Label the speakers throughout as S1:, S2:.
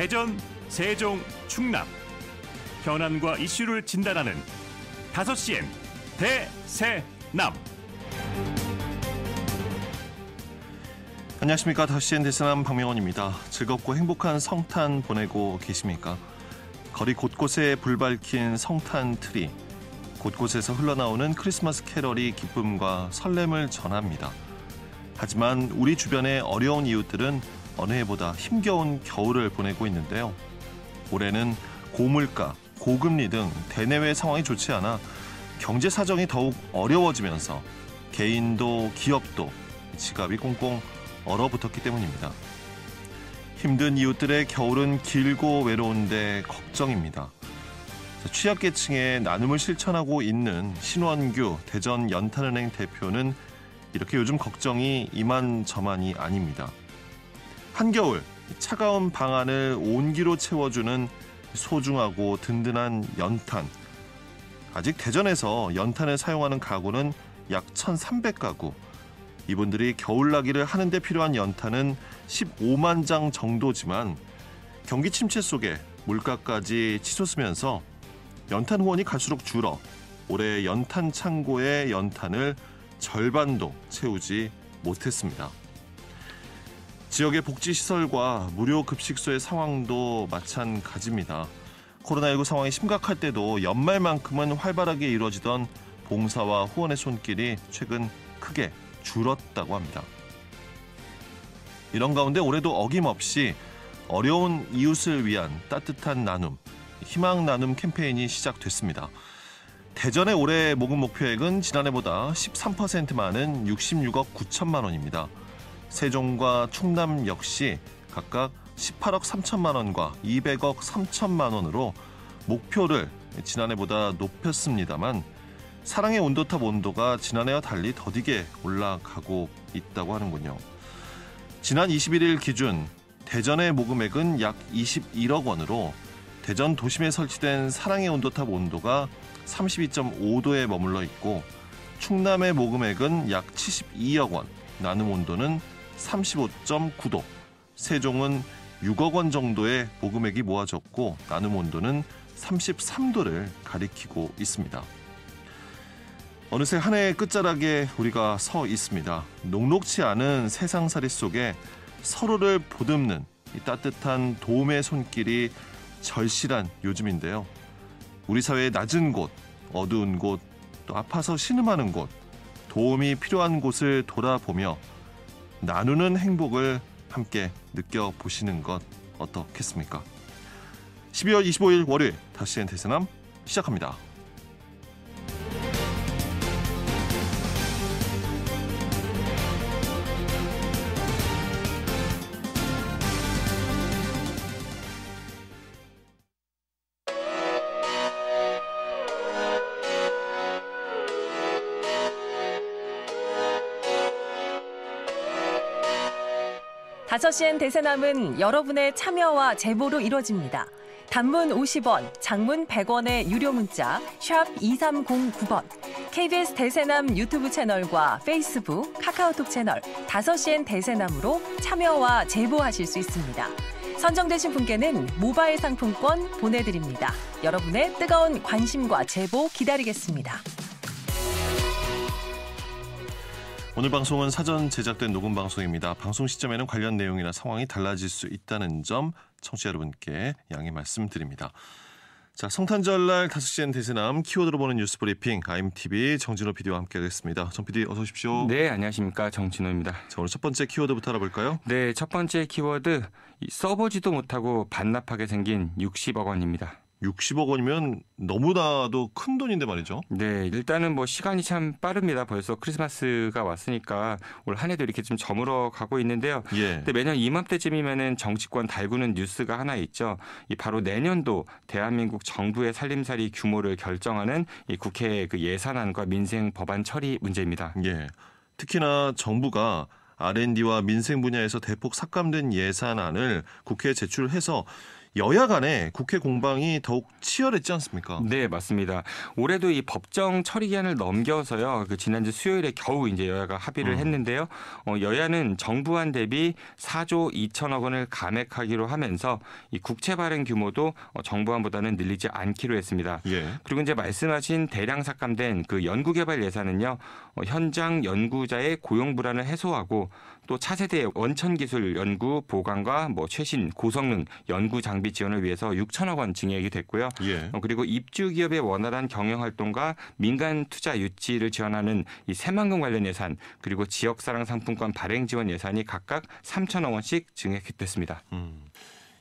S1: 대전, 세종, 충남 현안과 이슈를 진단하는 5시엔 대세남.
S2: 안녕하십니까. 5시엔 대세남 박명원입니다. 즐겁고 행복한 성탄 보내고 계십니까? 거리 곳곳에 불 밝힌 성탄 트리, 곳곳에서 흘러나오는 크리스마스 캐럴이 기쁨과 설렘을 전합니다. 하지만 우리 주변의 어려운 이웃들은 어느 해보다 힘겨운 겨울을 보내고 있는데요. 올해는 고물가, 고금리 등 대내외 상황이 좋지 않아 경제 사정이 더욱 어려워지면서 개인도 기업도 지갑이 꽁꽁 얼어붙었기 때문입니다. 힘든 이웃들의 겨울은 길고 외로운데 걱정입니다. 취약계층의 나눔을 실천하고 있는 신원규 대전 연탄은행 대표는 이렇게 요즘 걱정이 이만저만이 아닙니다. 한겨울 차가운 방 안을 온기로 채워주는 소중하고 든든한 연탄. 아직 대전에서 연탄을 사용하는 가구는 약 1,300가구. 이분들이 겨울나기를 하는 데 필요한 연탄은 15만 장 정도지만 경기 침체 속에 물가까지 치솟으면서 연탄 후원이 갈수록 줄어 올해 연탄 창고의 연탄을 절반도 채우지 못했습니다. 지역의 복지시설과 무료 급식소의 상황도 마찬가지입니다. 코로나19 상황이 심각할 때도 연말만큼은 활발하게 이루어지던 봉사와 후원의 손길이 최근 크게 줄었다고 합니다. 이런 가운데 올해도 어김없이 어려운 이웃을 위한 따뜻한 나눔, 희망 나눔 캠페인이 시작됐습니다. 대전의 올해 모금 목표액은 지난해보다 13% 많은 66억 9천만 원입니다. 세종과 충남 역시 각각 18억 3천만 원과 200억 3천만 원으로 목표를 지난해보다 높였습니다만 사랑의 온도탑 온도가 지난해와 달리 더디게 올라가고 있다고 하는군요. 지난 21일 기준 대전의 모금액은 약 21억 원으로 대전 도심에 설치된 사랑의 온도탑 온도가 32.5도에 머물러 있고 충남의 모금액은 약 72억 원, 나눔 온도는 35.9도, 세종은 6억 원 정도의 모금액이 모아졌고 나눔 온도는 33도를 가리키고 있습니다. 어느새 한 해의 끝자락에 우리가 서 있습니다. 녹록치 않은 세상살이 속에 서로를 보듬는 이 따뜻한 도움의 손길이 절실한 요즘인데요. 우리 사회의 낮은 곳, 어두운 곳, 또 아파서 신음하는 곳, 도움이 필요한 곳을 돌아보며 나누는 행복을 함께 느껴보시는 것 어떻겠습니까? 12월 25일 월요일 5시엔 대세남 시작합니다.
S3: 다섯 시엔 대세남은 여러분의 참여와 제보로 이루어집니다. 단문 50원, 장문 100원의 유료 문자 샵 2309번, KBS 대세남 유튜브 채널과 페이스북, 카카오톡 채널 5시엔 대세남으로 참여와 제보하실 수 있습니다. 선정되신 분께는 모바일 상품권 보내드립니다. 여러분의 뜨거운 관심과 제보 기다리겠습니다.
S2: 오늘 방송은 사전 제작된 녹음 방송입니다. 방송 시점에는 관련 내용이나 상황이 달라질 수 있다는 점 청취자 여러분께 양해 말씀드립니다. 자, 성탄절날 5시엔 대세남 키워드로 보는 뉴스 브리핑 IMTV 정진호 PD와 함께하겠습니다. 정 PD 어서 오십시오.
S4: 네, 안녕하십니까. 정진호입니다.
S2: 자, 오늘 첫 번째 키워드부터 알아볼까요?
S4: 네, 첫 번째 키워드 써보지도 못하고 반납하게 생긴 60억 원입니다.
S2: 60억 원이면 너무나도 큰 돈인데 말이죠.
S4: 네, 일단은 시간이 참 빠릅니다. 벌써 크리스마스가 왔으니까 올 한 해도 이렇게 좀 저물어 가고 있는데요.
S2: 예.
S4: 근데 매년 이맘때쯤이면은 정치권 달구는 뉴스가 하나 있죠. 이 바로 내년도 대한민국 정부의 살림살이 규모를 결정하는 이 국회 그 예산안과 민생 법안 처리 문제입니다.
S2: 예. 특히나 정부가 R&D와 민생 분야에서 대폭 삭감된 예산안을 국회에 제출해서 여야 간에 국회 공방이 더욱 치열했지 않습니까?
S4: 네, 맞습니다. 올해도 이 법정 처리 기한을 넘겨서요. 그 지난주 수요일에 겨우 이제 여야가 합의를 했는데요. 여야는 정부안 대비 4조 2천억 원을 감액하기로 하면서 이 국채 발행 규모도 정부안보다는 늘리지 않기로 했습니다.
S2: 예.
S4: 그리고 이제 말씀하신 대량 삭감된 그 연구개발 예산은요. 현장 연구자의 고용 불안을 해소하고 또 차세대 원천 기술 연구 보강과 뭐 최신 고성능 연구 장비 지원을 위해서 6천억 원 증액이 됐고요.
S2: 예.
S4: 그리고 입주 기업의 원활한 경영 활동과 민간 투자 유치를 지원하는 이 새만금 관련 예산 그리고 지역사랑 상품권 발행 지원 예산이 각각 3천억 원씩 증액됐습니다.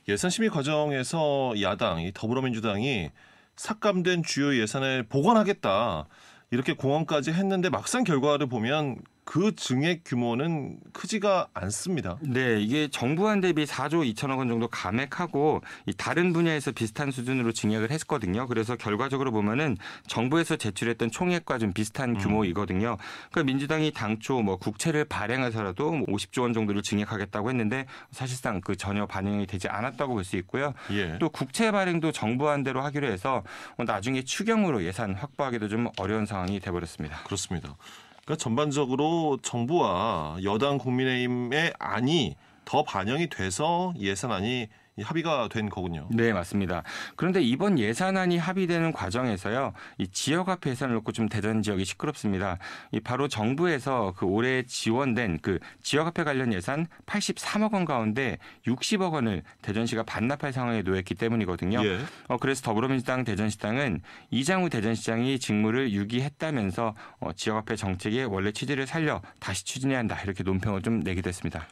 S2: 예산 심의 과정에서 야당, 이 더불어민주당이 삭감된 주요 예산을 보완하겠다 이렇게 공언까지 했는데 막상 결과를 보면 그 증액 규모는 크지가 않습니다.
S4: 네, 이게 정부안 대비 4조 2천억 원 정도 감액하고 이 다른 분야에서 비슷한 수준으로 증액을 했거든요. 그래서 결과적으로 보면은 정부에서 제출했던 총액과 좀 비슷한 규모이거든요. 그러니까 민주당이 당초 뭐 국채를 발행해서라도 50조 원 정도를 증액하겠다고 했는데 사실상 그 전혀 반영이 되지 않았다고 볼 수 있고요.
S2: 예.
S4: 또 국채 발행도 정부안대로 하기로 해서 나중에 추경으로 예산 확보하기도 좀 어려운 상황이 돼버렸습니다.
S2: 그렇습니다. 그러니까 전반적으로 정부와 여당 국민의힘의 안이 더 반영이 돼서 예산안이 합의가 된 거군요.
S4: 네, 맞습니다. 그런데 이번 예산안이 합의되는 과정에서요, 이 지역화폐 예산을 놓고 좀 대전 지역이 시끄럽습니다. 이 바로 정부에서 그 올해 지원된 그 지역화폐 관련 예산 83억 원 가운데 60억 원을 대전시가 반납할 상황에 놓였기 때문이거든요.
S2: 예.
S4: 그래서 더불어민주당 대전시당은 이장우 대전시장이 직무를 유기했다면서 지역화폐 정책의 원래 취지를 살려 다시 추진해야 한다 이렇게 논평을 좀 내기도 했습니다.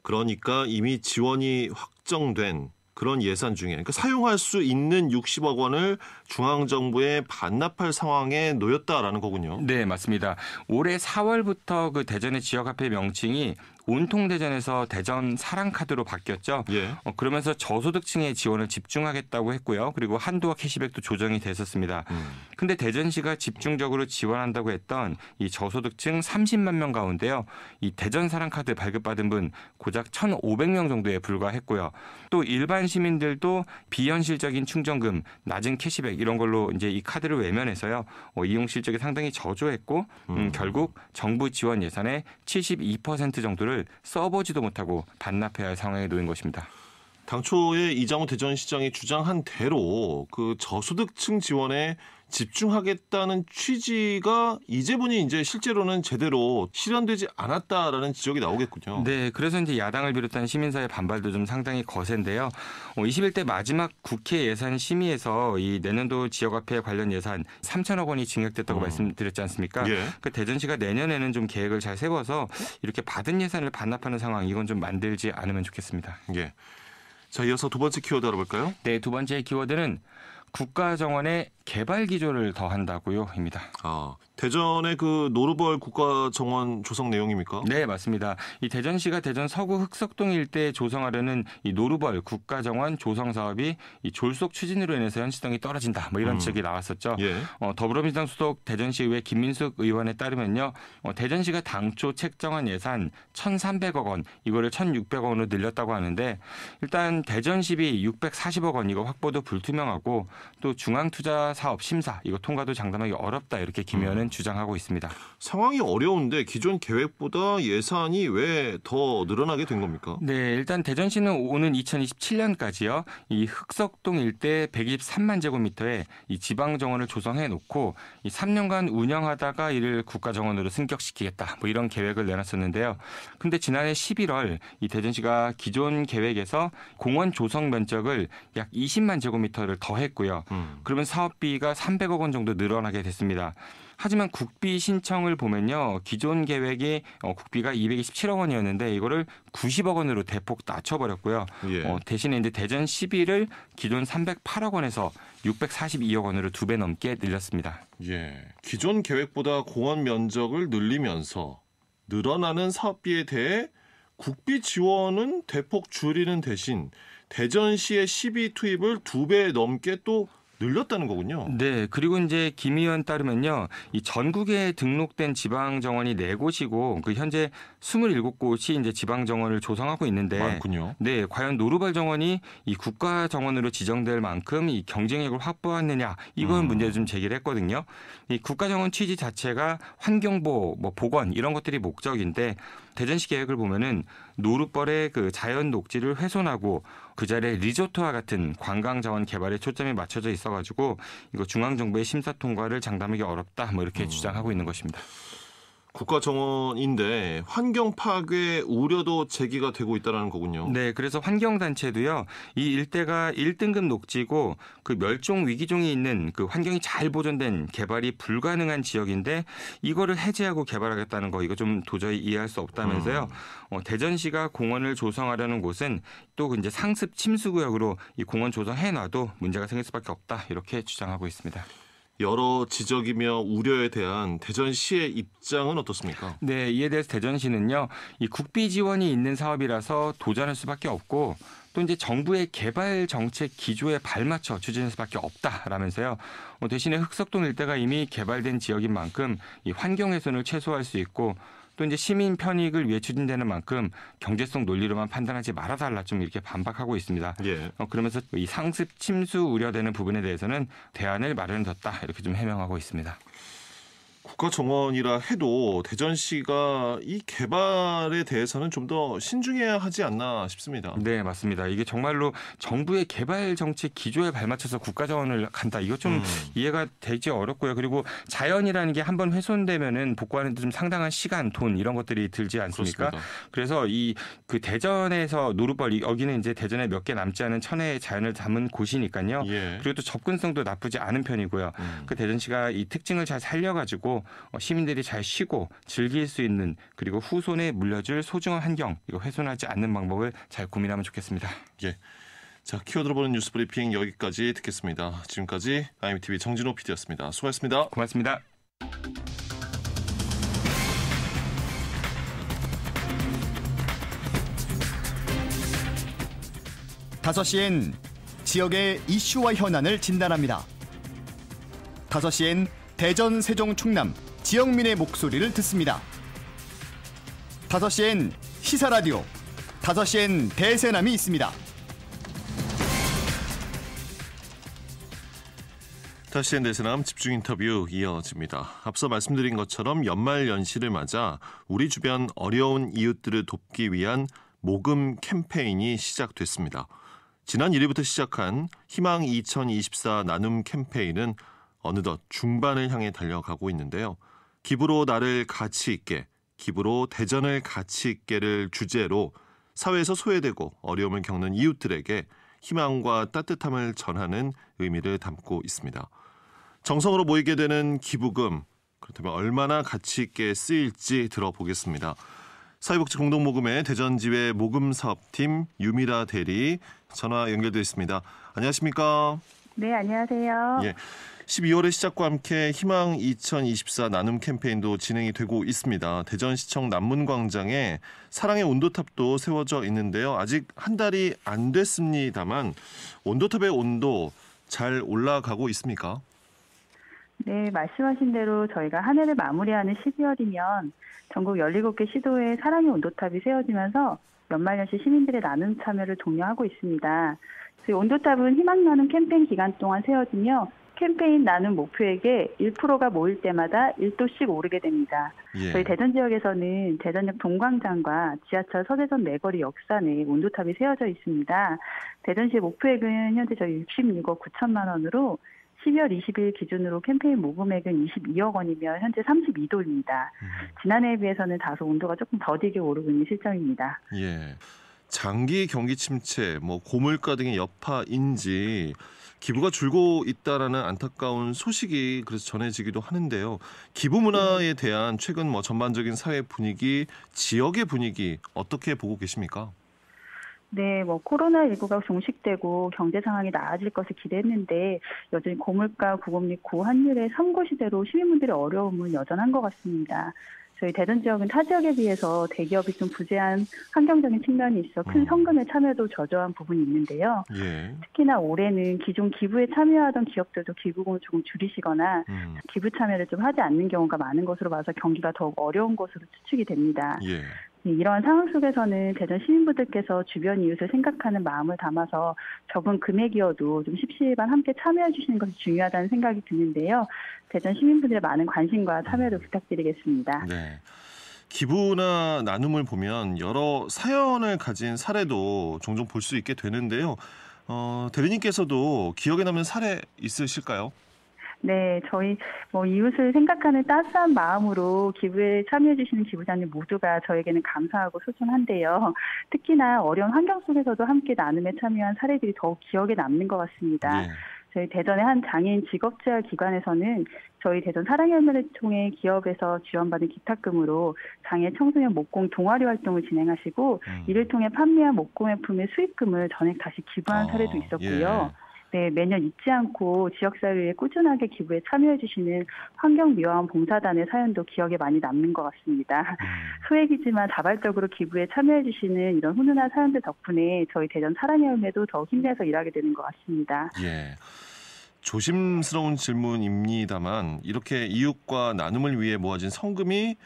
S2: 그러니까 이미 지원이 확정된 그런 예산 중에 그러니까 사용할 수 있는 60억 원을 중앙정부에 반납할 상황에 놓였다라는 거군요.
S4: 네, 맞습니다. 올해 4월부터 그 대전의 지역화폐 명칭이 온통대전에서 대전 사랑카드로 바뀌었죠.
S2: 예.
S4: 그러면서 저소득층의 지원을 집중하겠다고 했고요. 그리고 한도와 캐시백도 조정이 됐었습니다. 근데 대전시가 집중적으로 지원한다고 했던 이 저소득층 30만 명 가운데요. 이 대전 사랑카드 발급받은 분 고작 1,500명 정도에 불과했고요. 또 일반 시민들도 비현실적인 충전금, 낮은 캐시백 이런 걸로 이제 이 카드를 외면해서요. 이용 실적이 상당히 저조했고 결국 정부 지원 예산의 72% 정도를 써보지도 못하고 반납해야 할 상황에 놓인 것입니다.
S2: 당초에 이장우 대전시장이 주장한 대로 그 저소득층 지원에 집중하겠다는 취지가 이제 보니 이제 실제로는 제대로 실현되지 않았다라는 지적이 나오겠군요.
S4: 네, 그래서 이제 야당을 비롯한 시민사회 반발도 좀 상당히 거센데요. 21대 마지막 국회 예산 심의에서 이 내년도 지역화폐 관련 예산 3천억 원이 증액됐다고 말씀드렸지 않습니까?
S2: 예.
S4: 그 대전시가 내년에는 좀 계획을 잘 세워서 이렇게 받은 예산을 반납하는 상황 이건 좀 만들지 않으면 좋겠습니다.
S2: 예. 자, 이어서 두 번째 키워드 알아볼까요?
S4: 네, 두 번째 키워드는 국가정원의 개발 기조를 더한다고요입니다.
S2: 대전의 그 노르벌 국가정원 조성 내용입니까?
S4: 네, 맞습니다. 이 대전시가 대전 서구 흑석동 일대에 조성하려는 이 노르벌 국가정원 조성 사업이 이 졸속 추진으로 인해서 현실성이 떨어진다. 뭐 이런 지적이 나왔었죠.
S2: 예.
S4: 더불어민주당 소속 대전시의회 김민숙 의원에 따르면요, 대전시가 당초 책정한 예산 1,300억 원, 이거를 1,600억 원으로 늘렸다고 하는데 일단 대전시비 640억 원 이거 확보도 불투명하고 또 중앙투자사업 심사 이거 통과도 장담하기 어렵다 이렇게 김 의원은 주장하고 있습니다.
S2: 상황이 어려운데 기존 계획보다 예산이 왜 더 늘어나게 된 겁니까?
S4: 네, 일단 대전시는 오는 2027년까지요. 이 흑석동 일대 123만 제곱미터에 이 지방정원을 조성해 놓고 이 3년간 운영하다가 이를 국가정원으로 승격시키겠다. 뭐 이런 계획을 내놨었는데요. 근데 지난해 11월 이 대전시가 기존 계획에서 공원 조성 면적을 약 20만 제곱미터를 더했고요. 그러면 사업비가 300억 원 정도 늘어나게 됐습니다. 하지만 국비 신청을 보면요. 기존 계획이 국비가 227억 원이었는데 이거를 90억 원으로 대폭 낮춰버렸고요.
S2: 예.
S4: 대신에 이제 대전 11을 기존 308억 원에서 642억 원으로 2배 넘게 늘렸습니다.
S2: 예. 기존 계획보다 공원 면적을 늘리면서 늘어나는 사업비에 대해 국비 지원은 대폭 줄이는 대신 대전시의 시비 투입을 2배 넘게 또 늘렸다는 거군요.
S4: 네, 그리고 이제 김 의원 따르면요, 이 전국에 등록된 지방 정원이 4곳이고 그 현재 27곳이 이제 지방 정원을 조성하고 있는데,
S2: 많군요.
S4: 네, 과연 노루벌 정원이 이 국가 정원으로 지정될 만큼 이 경쟁력을 확보하느냐, 이건 문제를 좀 제기를 했거든요. 이 국가 정원 취지 자체가 환경보호, 뭐 보건 이런 것들이 목적인데, 대전시 계획을 보면은 노루벌의 그 자연 녹지를 훼손하고 그 자리에 리조트와 같은 관광 자원 개발에 초점이 맞춰져 있어가지고 이거 중앙 정부의 심사 통과를 장담하기 어렵다, 뭐 이렇게 주장하고 있는 것입니다.
S2: 국가정원인데 환경 파괴 우려도 제기가 되고 있다는 거군요.
S4: 네, 그래서 환경단체도요, 이 일대가 1등급 녹지고 그 멸종 위기종이 있는 그 환경이 잘 보존된 개발이 불가능한 지역인데 이거를 해제하고 개발하겠다는 거, 이거 좀 도저히 이해할 수 없다면서요. 대전시가 공원을 조성하려는 곳은 또 이제 상습 침수구역으로 이 공원 조성해놔도 문제가 생길 수밖에 없다, 이렇게 주장하고 있습니다.
S2: 여러 지적이며 우려에 대한 대전시의 입장은 어떻습니까?
S4: 네, 이에 대해서 대전시는요, 이 국비 지원이 있는 사업이라서 도전할 수밖에 없고 또 이제 정부의 개발 정책 기조에 발맞춰 추진할 수밖에 없다라면서요. 대신에 흑석동 일대가 이미 개발된 지역인 만큼 이 환경 훼손을 최소화할 수 있고 또 이제 시민 편익을 위해 추진되는 만큼 경제성 논리로만 판단하지 말아달라, 좀 이렇게 반박하고 있습니다.
S2: 예.
S4: 그러면서 이 상습 침수 우려되는 부분에 대해서는 대안을 마련해뒀다, 이렇게 좀 해명하고 있습니다.
S2: 국가정원이라 해도 대전시가 이 개발에 대해서는 좀 더 신중해야 하지 않나 싶습니다.
S4: 네, 맞습니다. 이게 정말로 정부의 개발 정책 기조에 발맞춰서 국가정원을 간다, 이거 좀 이해가 되지 어렵고요. 그리고 자연이라는 게 한번 훼손되면은 복구하는 데 좀 상당한 시간, 돈 이런 것들이 들지 않습니까?
S2: 그렇습니다.
S4: 그래서 이 그 대전에서 노루벌, 여기는 이제 대전에 몇 개 남지 않은 천혜의 자연을 담은 곳이니까요.
S2: 예.
S4: 그리고 또 접근성도 나쁘지 않은 편이고요. 그 대전시가 이 특징을 잘 살려가지고 시민들이 잘 쉬고 즐길 수 있는, 그리고 후손에 물려줄 소중한 환경, 이거 훼손하지 않는 방법을 잘 고민하면 좋겠습니다.
S2: 예. 자, 키워드로 보는 뉴스 브리핑 여기까지 듣겠습니다. 지금까지 IMTV 정진호 PD였습니다. 수고하셨습니다.
S4: 고맙습니다.
S5: 다섯 시엔 지역의 이슈와 현안을 진단합니다. 5시엔 대전, 세종, 충남 지역민의 목소리를 듣습니다. 5시엔 시사라디오, 5시엔 대세남이 있습니다.
S2: 다시엔 대세남 집중 인터뷰 이어집니다. 앞서 말씀드린 것처럼 연말 연시를 맞아 우리 주변 어려운 이웃들을 돕기 위한 모금 캠페인이 시작됐습니다. 지난 1일부터 시작한 희망 2024 나눔 캠페인은 어느덧 중반을 향해 달려가고 있는데요. 기부로 나를 가치 있게, 기부로 대전을 가치 있게를 주제로 사회에서 소외되고 어려움을 겪는 이웃들에게 희망과 따뜻함을 전하는 의미를 담고 있습니다. 정성으로 모이게 되는 기부금, 그렇다면 얼마나 가치 있게 쓰일지 들어보겠습니다. 사회복지공동모금회 대전지회 모금사업팀 유미라 대리 전화 연결되어 있습니다. 안녕하십니까?
S6: 네, 안녕하세요.
S2: 예, 12월의 시작과 함께 희망 2024 나눔 캠페인도 진행이 되고 있습니다. 대전시청 남문광장에 사랑의 온도탑도 세워져 있는데요. 아직 한 달이 안 됐습니다만 온도탑의 온도 잘 올라가고 있습니까?
S6: 네, 말씀하신 대로 저희가 한 해를 마무리하는 12월이면 전국 17개 시도에 사랑의 온도탑이 세워지면서 연말연시 시민들의 나눔 참여를 독려하고 있습니다. 저희 온도탑은 희망 나눔 캠페인 기간 동안 세워지며 캠페인 나눔 목표액에 1%가 모일 때마다 1도씩 오르게 됩니다.
S2: 예.
S6: 저희 대전 지역에서는 대전역 동광장과 지하철 서대전 내거리 역산에 온도탑이 세워져 있습니다. 대전시의 목표액은 현재 저희 66억 9천만 원으로 12월 20일 기준으로 캠페인 모금액은 22억 원이며 현재 32도입니다. 지난해에 비해서는 다소 온도가 조금 더디게 오르고 있는 실정입니다.
S2: 예. 장기 경기 침체, 고물가 등의 여파인지 기부가 줄고 있다라는 안타까운 소식이 그래서 전해지기도 하는데요. 기부 문화에 대한 최근 전반적인 사회 분위기, 지역의 분위기 어떻게 보고 계십니까?
S6: 네, 코로나19가 종식되고 경제 상황이 나아질 것을 기대했는데 여전히 고물가, 구금 및 고환율의 선고시대로 시민분들의 어려움은 여전한 것 같습니다. 저희 대전 지역은 타 지역에 비해서 대기업이 좀 부재한 환경적인 측면이 있어 큰 성금의 참여도 저조한 부분이 있는데요.
S2: 예.
S6: 특히나 올해는 기존 기부에 참여하던 기업들도 기부금을 조금 줄이시거나 기부 참여를 좀 하지 않는 경우가 많은 것으로 봐서 경기가 더욱 어려운 것으로 추측이 됩니다.
S2: 예.
S6: 이러한 상황 속에서는 대전 시민분들께서 주변 이웃을 생각하는 마음을 담아서 적은 금액이어도 좀 십시일반 함께 참여해 주시는 것이 중요하다는 생각이 드는데요. 대전 시민분들의 많은 관심과 참여를 부탁드리겠습니다.
S2: 네. 기부나 나눔을 보면 여러 사연을 가진 사례도 종종 볼 수 있게 되는데요. 대리님께서도 기억에 남는 사례 있으실까요?
S6: 네, 저희 이웃을 생각하는 따스한 마음으로 기부에 참여해 주시는 기부자님 모두가 저에게는 감사하고 소중한데요. 특히나 어려운 환경 속에서도 함께 나눔에 참여한 사례들이 더욱 기억에 남는 것 같습니다.
S2: 예.
S6: 저희 대전의 한 장애인 직업재활 기관에서는 저희 대전 사랑의 열매를 통해 기업에서 지원받은 기탁금으로 장애 청소년 목공 동아리 활동을 진행하시고 이를 통해 판매한 목공예품의 수익금을 전액 다시 기부한 사례도 있었고요.
S2: 예.
S6: 네, 매년 잊지 않고 지역사회에 꾸준하게 기부에 참여해 주시는 환경미화원 봉사단의 사연도 기억에 많이 남는 것 같습니다. 소액이지만 자발적으로 기부에 참여해 주시는 이런 훈훈한 사연들 덕분에 저희 대전 사랑의 열매도 더욱 힘내서 일하게 되는 것 같습니다.
S2: 예. 조심스러운 질문입니다만 이렇게 이웃과 나눔을 위해 모아진 성금이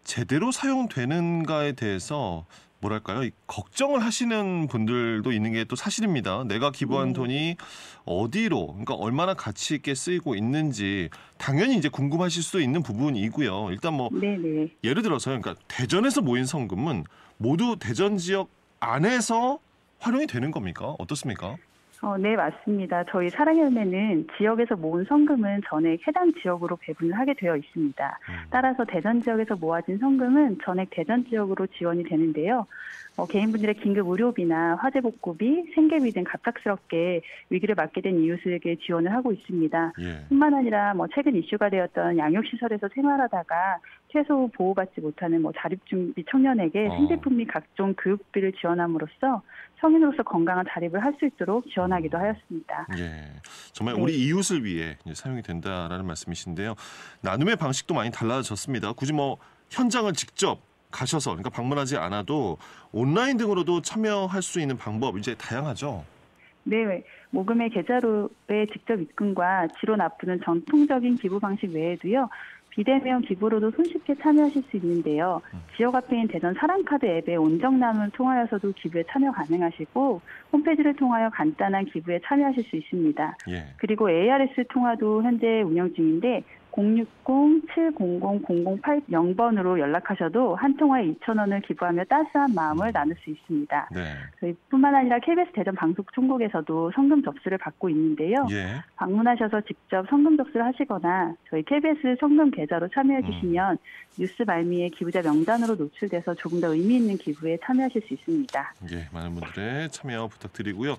S2: 제대로 사용되는가에 대해서 뭐랄까요? 걱정을 하시는 분들도 있는 게 또 사실입니다. 내가 기부한 돈이 어디로, 그러니까 얼마나 가치 있게 쓰이고 있는지 당연히 이제 궁금하실 수도 있는 부분이고요. 일단
S6: 네네.
S2: 예를 들어서 그러니까 대전에서 모인 성금은 모두 대전 지역 안에서 활용이 되는 겁니까? 어떻습니까?
S6: 네, 맞습니다. 저희 사랑의 열매는 지역에서 모은 성금은 전액 해당 지역으로 배분을 하게 되어 있습니다. 따라서 대전 지역에서 모아진 성금은 전액 대전 지역으로 지원이 되는데요. 개인분들의 긴급 의료비나 화재 복구비, 생계비 등 갑작스럽게 위기를 맞게 된 이웃에게 지원을 하고 있습니다.
S2: 예.
S6: 뿐만 아니라 최근 이슈가 되었던 양육시설에서 생활하다가 최소 보호받지 못하는 자립준비 청년에게 생필품 및 각종 교육비를 지원함으로써 성인으로서 건강한 자립을 할 수 있도록 지원하기도 하였습니다.
S2: 예, 정말
S6: 네.
S2: 우리 이웃을 위해 이제 사용이 된다라는 말씀이신데요. 나눔의 방식도 많이 달라졌습니다. 굳이 현장을 직접 가셔서 그러니까 방문하지 않아도 온라인 등으로도 참여할 수 있는 방법 이제 다양하죠.
S6: 네, 모금의 계좌로의 직접 입금과 지로 납부는 전통적인 기부 방식 외에도요. 비대면 기부로도 손쉽게 참여하실 수 있는데요. 지역 앞에인 대전 사랑카드 앱의 온정남을 통하여서도 기부에 참여 가능하시고 홈페이지를 통하여 간단한 기부에 참여하실 수 있습니다.
S2: 예.
S6: 그리고 ARS 통화도 현재 운영 중인데 060-700-0080번으로 연락하셔도 한 통화에 2,000원을 기부하며 따스한 마음을 나눌 수 있습니다.
S2: 네.
S6: 저희뿐만 아니라 KBS 대전 방송 총국에서도 성금 접수를 받고 있는데요.
S2: 예.
S6: 방문하셔서 직접 성금 접수를 하시거나 저희 KBS 성금 계좌로 참여해 주시면 뉴스 말미에 기부자 명단으로 노출돼서 조금 더 의미 있는 기부에 참여하실 수 있습니다.
S2: 예, 많은 분들의 참여 부탁드리고요.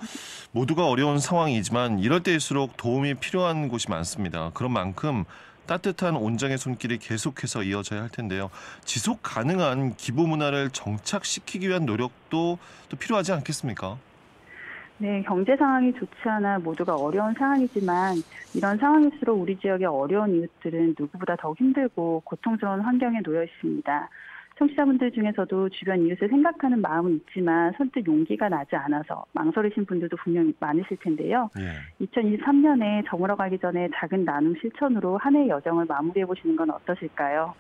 S2: 모두가 어려운 상황이지만 이럴 때일수록 도움이 필요한 곳이 많습니다. 그런 만큼 따뜻한 온정의 손길이 계속해서 이어져야 할 텐데요. 지속 가능한 기부 문화를 정착시키기 위한 노력도 또 필요하지 않겠습니까?
S6: 네, 경제 상황이 좋지 않아 모두가 어려운 상황이지만 이런 상황일수록 우리 지역의 어려운 이웃들은 누구보다 더욱 힘들고 고통스러운 환경에 놓여 있습니다. 청취자분들 중에서도 주변 이웃을 생각하는 마음은 있지만 선뜻 용기가 나지 않아서 망설이신 분들도 분명히 많으실 텐데요.
S2: 예.
S6: 2023년에 저물어 가기 전에 작은 나눔 실천으로 한 해의 여정을 마무리해 보시는 건 어떠실까요?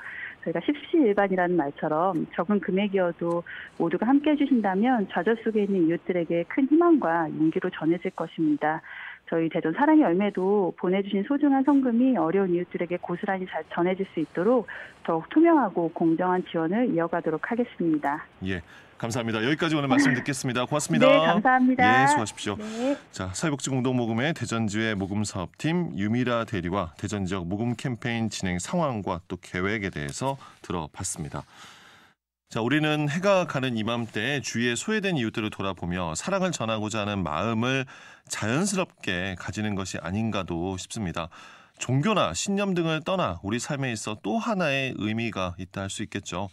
S6: 저희가 십시일반이라는 말처럼 적은 금액이어도 모두가 함께 해주신다면 좌절 속에 있는 이웃들에게 큰 희망과 용기로 전해질 것입니다. 저희 대전 사랑의 열매도 보내주신 소중한 성금이 어려운 이웃들에게 고스란히 잘 전해질 수 있도록 더욱 투명하고 공정한 지원을 이어가도록 하겠습니다.
S2: 예, 감사합니다. 여기까지 오늘 말씀 듣겠습니다. 고맙습니다.
S6: 네, 감사합니다.
S2: 예, 수고하십시오.
S6: 네.
S2: 자, 사회복지공동모금의 대전지회 모금사업팀 유미라 대리와 대전 지역 모금 캠페인 진행 상황과 또 계획에 대해서 들어봤습니다. 자, 우리는 해가 가는 이맘때 주위에 소외된 이웃들을 돌아보며 사랑을 전하고자 하는 마음을 자연스럽게 가지는 것이 아닌가도 싶습니다. 종교나 신념 등을 떠나 우리 삶에 있어 또 하나의 의미가 있다 할 수 있겠죠.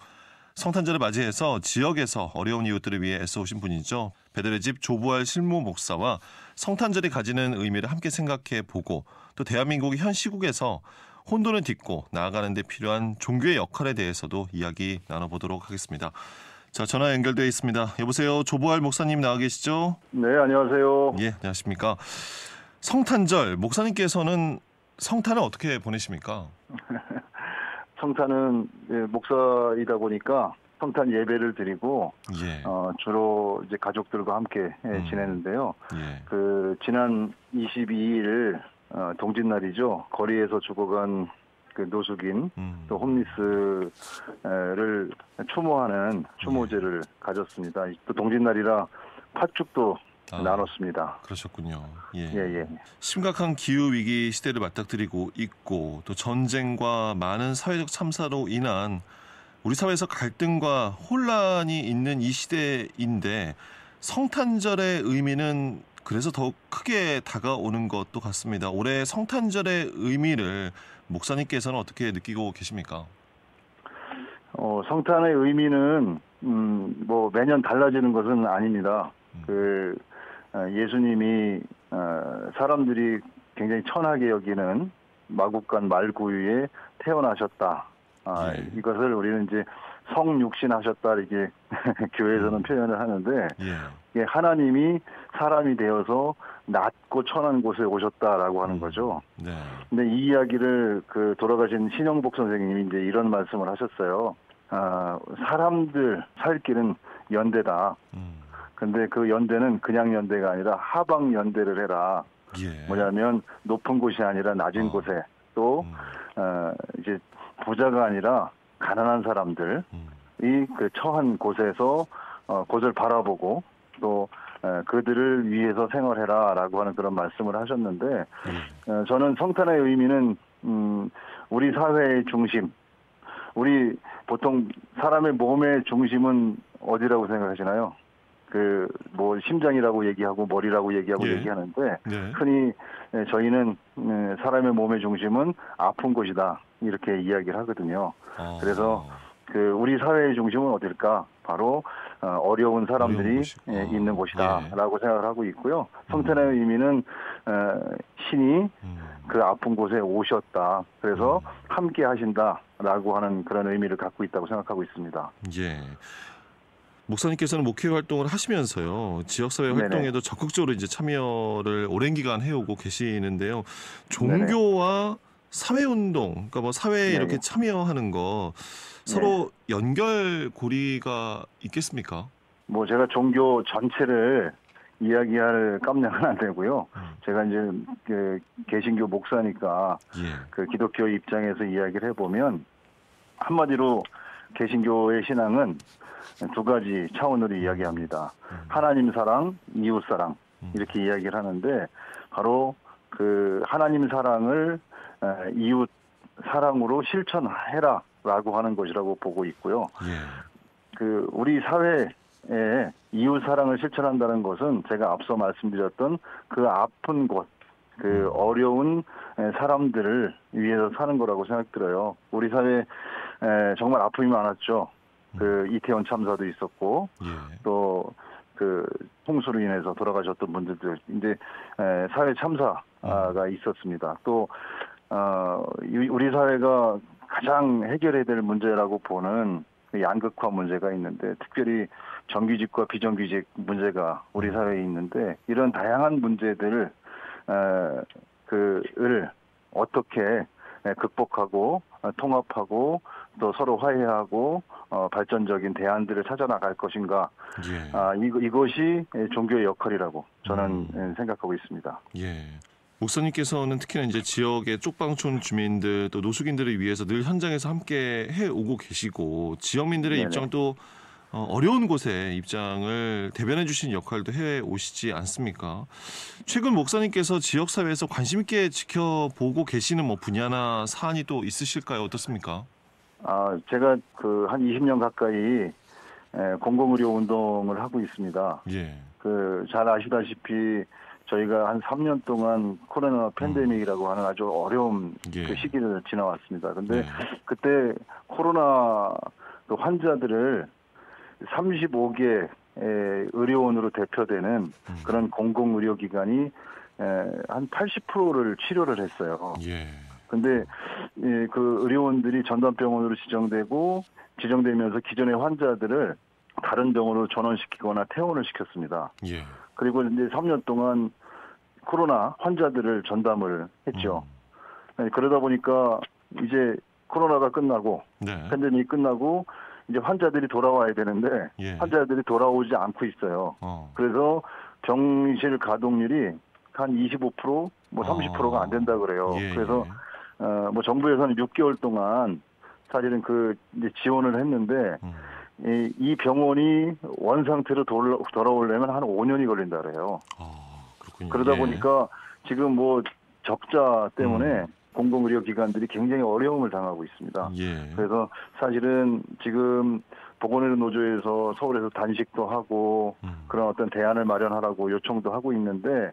S2: 성탄절을 맞이해서 지역에서 어려운 이웃들을 위해 애써오신 분이죠. 베델의 집 조부할 실무 목사와 성탄절이 가지는 의미를 함께 생각해 보고 또 대한민국의 현 시국에서 혼돈을 딛고 나아가는 데 필요한 종교의 역할에 대해서도 이야기 나눠보도록 하겠습니다. 자, 전화 연결되어 있습니다. 여보세요. 조보할 목사님 나와 계시죠?
S7: 네, 안녕하세요.
S2: 예, 안녕하십니까. 성탄절, 목사님께서는 성탄을 어떻게 보내십니까?
S7: 성탄은 목사이다 보니까 성탄 예배를 드리고
S2: 예.
S7: 주로 이제 가족들과 함께 지내는데요.
S2: 예.
S7: 그 지난 22일 동짓날이죠. 거리에서 죽어간 그 노숙인 또 홈리스를 추모하는 추모제를 가졌습니다. 또 동짓날이라 팥죽도 나눴습니다.
S2: 그러셨군요. 예.
S7: 예.
S2: 심각한 기후 위기 시대를 맞닥뜨리고 있고 또 전쟁과 많은 사회적 참사로 인한 우리 사회에서 갈등과 혼란이 있는 이 시대인데 성탄절의 의미는 그래서 더욱 크게 다가오는 것도 같습니다. 올해 성탄절의 의미를 목사님께서는 어떻게 느끼고 계십니까?
S7: 성탄의 의미는 뭐 매년 달라지는 것은 아닙니다. 그 예수님이 사람들이 굉장히 천하게 여기는 마국간 말구유에 태어나셨다.
S2: 예.
S7: 이것을 우리는 이제 성육신하셨다 이렇게 교회에서는 표현을 하는데
S2: 예.
S7: 하나님이 사람이 되어서 낮고 천한 곳에 오셨다라고 하는 거죠.
S2: 네.
S7: 근데 이 이야기를 그 돌아가신 신영복 선생님이 이제 이런 말씀을 하셨어요. 사람들 살 길은 연대다. 근데 그 연대는 그냥 연대가 아니라 하방 연대를 해라.
S2: 예.
S7: 뭐냐면 높은 곳이 아니라 낮은 곳에 또 이제 부자가 아니라 가난한 사람들이 그 처한 곳에서 곳을 바라보고 또 그들을 위해서 생활해라라고 하는 그런 말씀을 하셨는데 저는 성탄의 의미는 우리 사회의 중심, 우리 보통 사람의 몸의 중심은 어디라고 생각하시나요? 그 뭐 심장이라고 얘기하고 머리라고 얘기하고
S2: 예.
S7: 얘기하는데
S2: 네.
S7: 흔히 저희는 사람의 몸의 중심은 아픈 곳이다 이렇게 이야기를 하거든요. 그래서 그 우리 사회의 중심은 어딜까? 바로 어려운 사람들이 있는 곳이다라고 생각을 하고 있고요. 성탄의 의미는 신이 그 아픈 곳에 오셨다. 그래서 함께 하신다라고 하는 그런 의미를 갖고 있다고 생각하고 있습니다.
S2: 예. 목사님께서는 목회 활동을 하시면서요. 지역사회 활동에도 적극적으로 이제 참여를 오랜 기간 해오고 계시는데요. 종교와 사회운동, 그러니까 뭐 사회에 이렇게 참여하는 거 서로 연결고리가 있겠습니까?
S7: 뭐 제가 종교 전체를 이야기할 깜냥은 안 되고요. 제가 이제 그 개신교 목사니까 그 기독교 입장에서 이야기를 해보면 한마디로 개신교의 신앙은 두 가지 차원으로 이야기합니다. 하나님 사랑, 이웃 사랑 이렇게 이야기를 하는데 바로 그 하나님 사랑을 이웃 사랑으로 실천해라라고 하는 것이라고 보고 있고요. 그 우리 사회에 이웃 사랑을 실천한다는 것은 제가 앞서 말씀드렸던 그 아픈 곳, 그 어려운 사람들을 위해서 사는 거라고 생각들어요. 우리 사회에 정말 아픔이 많았죠. 그 이태원 참사도 있었고 또 그 홍수로 인해서 돌아가셨던 분들도 이제 사회 참사가 있었습니다. 또 우리 사회가 가장 해결해야 될 문제라고 보는 양극화 문제가 있는데 특별히 정규직과 비정규직 문제가 우리 사회에 있는데 이런 다양한 문제들을 그를 어떻게 극복하고 통합하고 또 서로 화해하고 발전적인 대안들을 찾아 나갈 것인가. 이것이 종교의 역할이라고 저는 생각하고 있습니다.
S2: 예. 목사님께서는 특히나 이제 지역의 쪽방촌 주민들 또 노숙인들을 위해서 늘 현장에서 함께 해 오고 계시고 지역민들의 입장도 어려운 곳에 입장을 대변해 주신 역할도 해 오시지 않습니까? 최근 목사님께서 지역 사회에서 관심 있게 지켜보고 계시는 뭐 분야나 사안이 또 있으실까요? 어떻습니까?
S7: 제가 그 한 20년 가까이 공공의료 운동을 하고 있습니다. 그 잘 아시다시피 저희가 한 3년 동안 코로나 팬데믹이라고 하는 아주 어려운 그 시기를 지나왔습니다. 근데 그때 코로나 그 환자들을 35개 의료원으로 대표되는 그런 공공의료기관이 한 80%를 치료를 했어요. 근데 그 의료원들이 전담병원으로 지정되면서 기존의 환자들을 다른 병원으로 전원시키거나 퇴원을 시켰습니다.
S2: 예.
S7: 그리고 이제 3년 동안 코로나 환자들을 전담을 했죠. 그러다 보니까 이제 코로나가 끝나고
S2: 네.
S7: 팬데믹이 끝나고 이제 환자들이 돌아와야 되는데
S2: 예.
S7: 환자들이 돌아오지 않고 있어요. 그래서 병실 가동률이 한 25%, 뭐 30%가 안 된다 그래요.
S2: 예.
S7: 그래서 뭐 정부에서는 6개월 동안 사실은 그 이제 지원을 했는데 이 병원이 원 상태로 돌아오려면 한 5년이 걸린다 그래요.
S2: 그렇군요.
S7: 그러다
S2: 예.
S7: 보니까 지금 뭐 적자 때문에 공공의료기관들이 굉장히 어려움을 당하고 있습니다.
S2: 예.
S7: 그래서 사실은 지금 보건의료 노조에서 서울에서 단식도 하고 그런 어떤 대안을 마련하라고 요청도 하고 있는데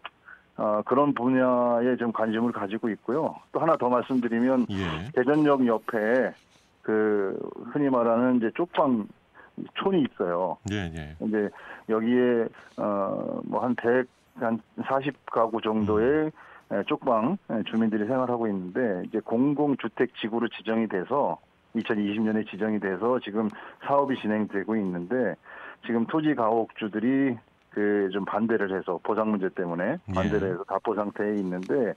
S7: 그런 분야에 좀 관심을 가지고 있고요. 또 하나 더 말씀드리면
S2: 예.
S7: 대전역 옆에 그 흔히 말하는 이제 쪽방 촌이 있어요.
S2: 예. 예.
S7: 이제 여기에 뭐 한 40가구 정도의 쪽방 주민들이 생활하고 있는데 이제 공공주택 지구로 지정이 돼서 2020년에 지정이 돼서 지금 사업이 진행되고 있는데 지금 토지 가옥주들이 그 좀 반대를 해서 보상 문제 때문에 반대를 해서 답보 상태에 있는데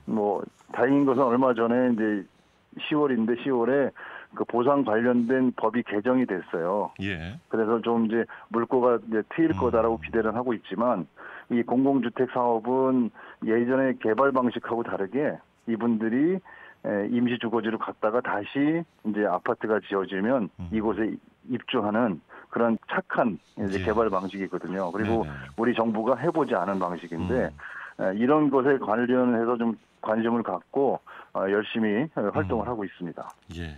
S7: 뭐 다행인 것은 얼마 전에 이제 10월에 그 보상 관련된 법이 개정이 됐어요.
S2: 예.
S7: 그래서 좀 이제 물꼬가 이제 트일 거다라고 기대를 하고 있지만 이 공공주택 사업은 예전의 개발 방식하고 다르게 이분들이 임시 주거지로 갔다가 다시 이제 아파트가 지어지면 이곳에 입주하는 그런 착한 이제 개발 방식이거든요. 그리고 우리 정부가 해보지 않은 방식인데 이런 것에 관련해서 좀 관심을 갖고 열심히 활동을 하고 있습니다.
S2: 예.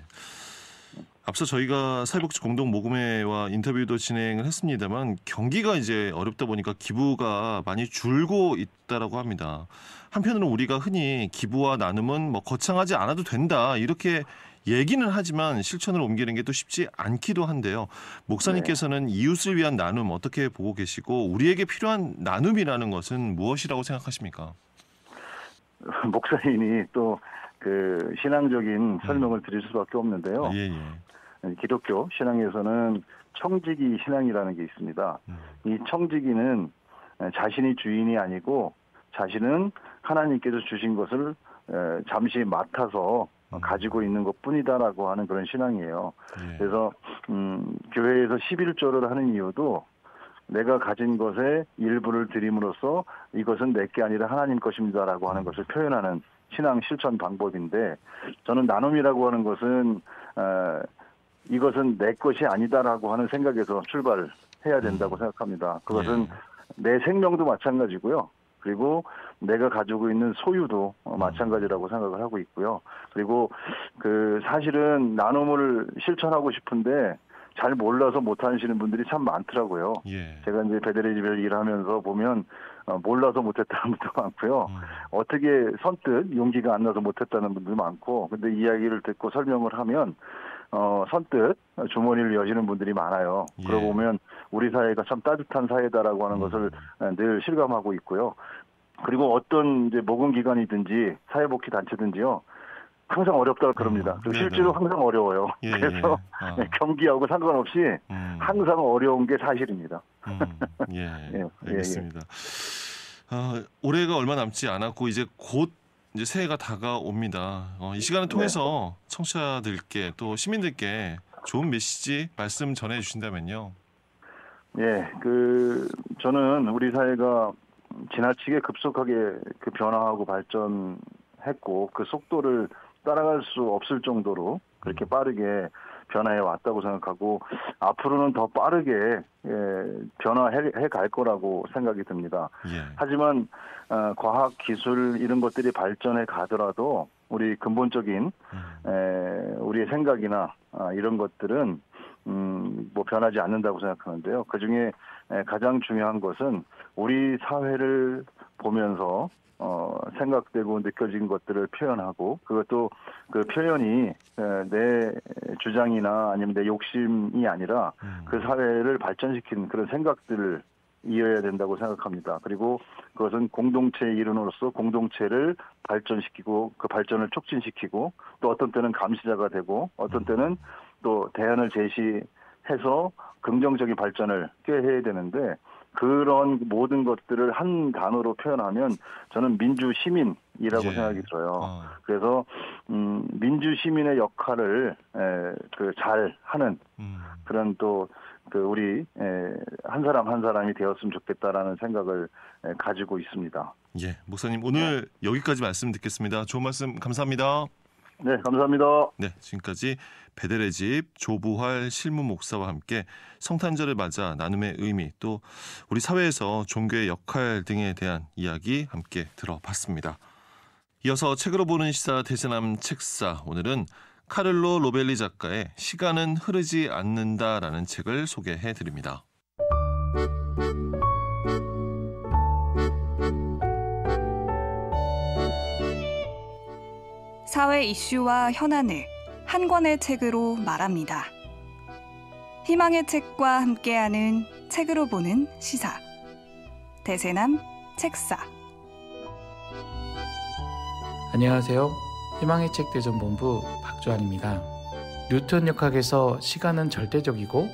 S2: 앞서 저희가 사회복지 공동모금회와 인터뷰도 진행을 했습니다만 경기가 이제 어렵다 보니까 기부가 많이 줄고 있다라고 합니다. 한편으로는 우리가 흔히 기부와 나눔은 뭐 거창하지 않아도 된다 이렇게 얘기는 하지만 실천으로 옮기는 게 또 쉽지 않기도 한데요. 목사님께서는 이웃을 위한 나눔 어떻게 보고 계시고 우리에게 필요한 나눔이라는 것은 무엇이라고 생각하십니까?
S7: 목사님이 또 그 신앙적인 설명을 드릴 수밖에 없는데요.
S2: 예.
S7: 기독교 신앙에서는 청지기 신앙이라는 게 있습니다. 이 청지기는 자신이 주인이 아니고 자신은 하나님께서 주신 것을 잠시 맡아서 가지고 있는 것뿐이다라고 하는 그런 신앙이에요. 그래서 교회에서 11조를 하는 이유도 내가 가진 것의 일부를 드림으로써 이것은 내게 아니라 하나님 것입니다라고 하는 것을 표현하는 신앙 실천 방법인데 저는 나눔이라고 하는 것은 이것은 내 것이 아니다라고 하는 생각에서 출발해야 된다고 생각합니다. 그것은 내 생명도 마찬가지고요. 그리고 내가 가지고 있는 소유도 마찬가지라고 생각을 하고 있고요. 그리고 그 사실은 나눔을 실천하고 싶은데 잘 몰라서 못 하시는 분들이 참 많더라고요. 제가 이제 베드레 집에서 일하면서 보면 몰라서 못했다는 분도 많고요. 어떻게 선뜻 용기가 안 나서 못했다는 분도 많고, 근데 이야기를 듣고 설명을 하면 선뜻 주머니를 여시는 분들이 많아요. 그러고 보면 우리 사회가 참 따뜻한 사회다라고 하는 것을 늘 실감하고 있고요. 그리고 어떤 이제 모금기관이든지 사회복지 단체든지요. 항상 어렵다고 그럽니다. 실제로 항상 어려워요. 그래서 경기하고 상관없이 항상 어려운 게 사실입니다.
S2: 알겠습니다. 올해가 얼마 남지 않았고 이제 곧 이제 새해가 다가옵니다. 이 시간을 통해서 청취자들께 또 시민들께 좋은 메시지 말씀 전해 주신다면요.
S7: 저는 우리 사회가 지나치게 급속하게 그 변화하고 발전했고 그 속도를 따라갈 수 없을 정도로 그렇게 빠르게 변화해 왔다고 생각하고 앞으로는 더 빠르게 변화해 갈 거라고 생각이 듭니다. 하지만 과학, 기술 이런 것들이 발전해 가더라도 우리 근본적인 우리의 생각이나 이런 것들은 뭐 변하지 않는다고 생각하는데요. 그중에 가장 중요한 것은 우리 사회를 보면서 생각되고 느껴진 것들을 표현하고 그것도 그 표현이 내 주장이나 아니면 내 욕심이 아니라 그 사회를 발전시키는 그런 생각들을 이어야 된다고 생각합니다. 그리고 그것은 공동체의 일원으로서 공동체를 발전시키고 그 발전을 촉진시키고 또 어떤 때는 감시자가 되고 어떤 때는 또 대안을 제시해서 긍정적인 발전을 꾀해야 되는데 그런 모든 것들을 한 단어로 표현하면 저는 민주시민이라고 생각이 들어요. 그래서 민주 시민의 역할을 잘 하는 그런 또 그 우리 한 사람 한 사람이 되었으면 좋겠다라는 생각을 가지고 있습니다.
S2: 예, 목사님 오늘 여기까지 말씀 듣겠습니다. 좋은 말씀 감사합니다.
S7: 네, 감사합니다.
S2: 네, 지금까지 베델의 집 조부활 실무 목사와 함께 성탄절을 맞아 나눔의 의미 또 우리 사회에서 종교의 역할 등에 대한 이야기 함께 들어봤습니다. 이어서 책으로 보는 시사 대세남 책사 오늘은 카를로 로벨리 작가의 시간은 흐르지 않는다라는 책을 소개해드립니다.
S8: 사회 이슈와 현안을 한 권의 책으로 말합니다. 희망의 책과 함께하는 책으로 보는 시사 대세남 책사.
S9: 안녕하세요. 희망의 책 대전본부 박주환입니다. 뉴턴 역학에서 시간은 절대적이고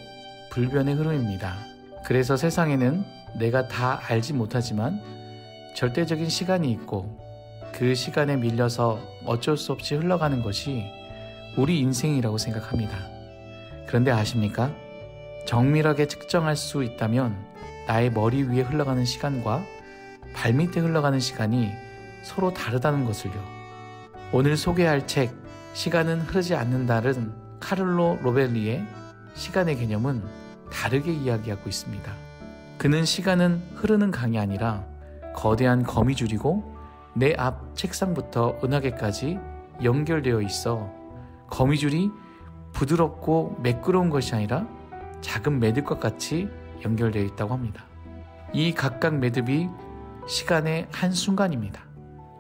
S9: 불변의 흐름입니다. 그래서 세상에는 내가 다 알지 못하지만 절대적인 시간이 있고 그 시간에 밀려서 어쩔 수 없이 흘러가는 것이 우리 인생이라고 생각합니다. 그런데 아십니까? 정밀하게 측정할 수 있다면 나의 머리 위에 흘러가는 시간과 발밑에 흘러가는 시간이 서로 다르다는 것을요. 오늘 소개할 책 시간은 흐르지 않는다는 카를로 로벨리의 시간의 개념은 다르게 이야기하고 있습니다. 그는 시간은 흐르는 강이 아니라 거대한 거미줄이고 내 앞 책상부터 은하계까지 연결되어 있어 거미줄이 부드럽고 매끄러운 것이 아니라 작은 매듭과 같이 연결되어 있다고 합니다. 이 각각 매듭이 시간의 한순간입니다.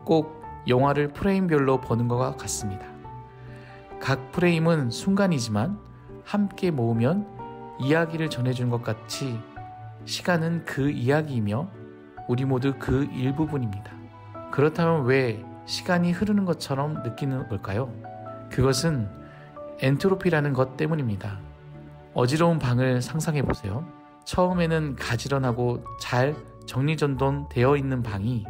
S9: 꼭 영화를 프레임별로 보는 것과 같습니다. 각 프레임은 순간이지만 함께 모으면 이야기를 전해주는 것 같이 시간은 그 이야기이며 우리 모두 그 일부분입니다. 그렇다면 왜 시간이 흐르는 것처럼 느끼는 걸까요? 그것은 엔트로피라는 것 때문입니다. 어지러운 방을 상상해 보세요. 처음에는 가지런하고 잘 정리전돈되어 있는 방이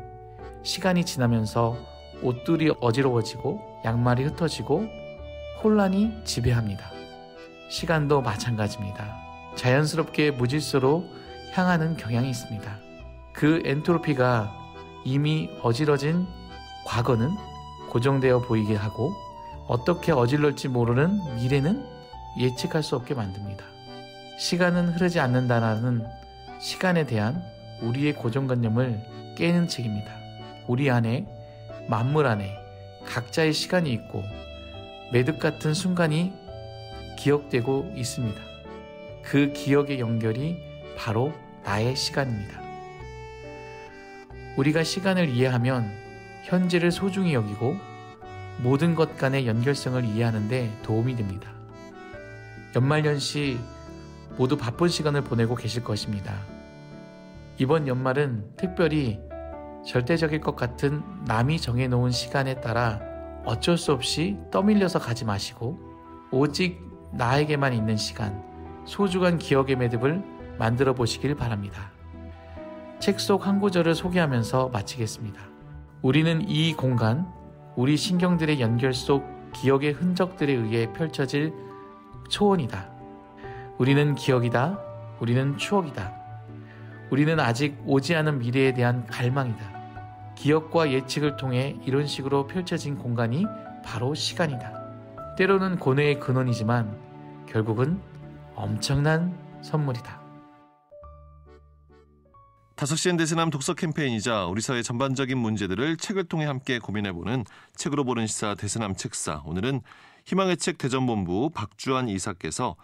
S9: 시간이 지나면서 옷들이 어지러워지고 양말이 흩어지고 혼란이 지배합니다. 시간도 마찬가지입니다. 자연스럽게 무질서로 향하는 경향이 있습니다. 그 엔트로피가 이미 어지러진 과거는 고정되어 보이게 하고 어떻게 어질러질지 모르는 미래는 예측할 수 없게 만듭니다. 시간은 흐르지 않는다라는 시간에 대한 우리의 고정관념을 깨는 책입니다. 우리 안에 만물 안에 각자의 시간이 있고 매듭 같은 순간이 기억되고 있습니다. 그 기억의 연결이 바로 나의 시간입니다. 우리가 시간을 이해하면 현재를 소중히 여기고 모든 것 간의 연결성을 이해하는 데 도움이 됩니다. 연말연시 모두 바쁜 시간을 보내고 계실 것입니다. 이번 연말은 특별히 절대적일 것 같은 남이 정해놓은 시간에 따라 어쩔 수 없이 떠밀려서 가지 마시고 오직 나에게만 있는 시간, 소중한 기억의 매듭을 만들어 보시길 바랍니다. 책 속 한 구절을 소개하면서 마치겠습니다. 우리는 이 공간, 우리 신경들의 연결 속 기억의 흔적들에 의해 펼쳐질 초원이다. 우리는 기억이다. 우리는 추억이다. 우리는 아직 오지 않은 미래에 대한 갈망이다. 기억과 예측을 통해 이런 식으로 펼쳐진 공간이 바로 시간이다. 때로는 고뇌의 근원이지만 결국은 엄청난 선물이다.
S2: 5시엔 대세남 독서 캠페인이자 우리 사회 전반적인 문제들을 책을 통해 함께 고민해보는 책으로 보는 시사 대세남 책사. 오늘은 희망의 책 대전본부 박주환 이사께서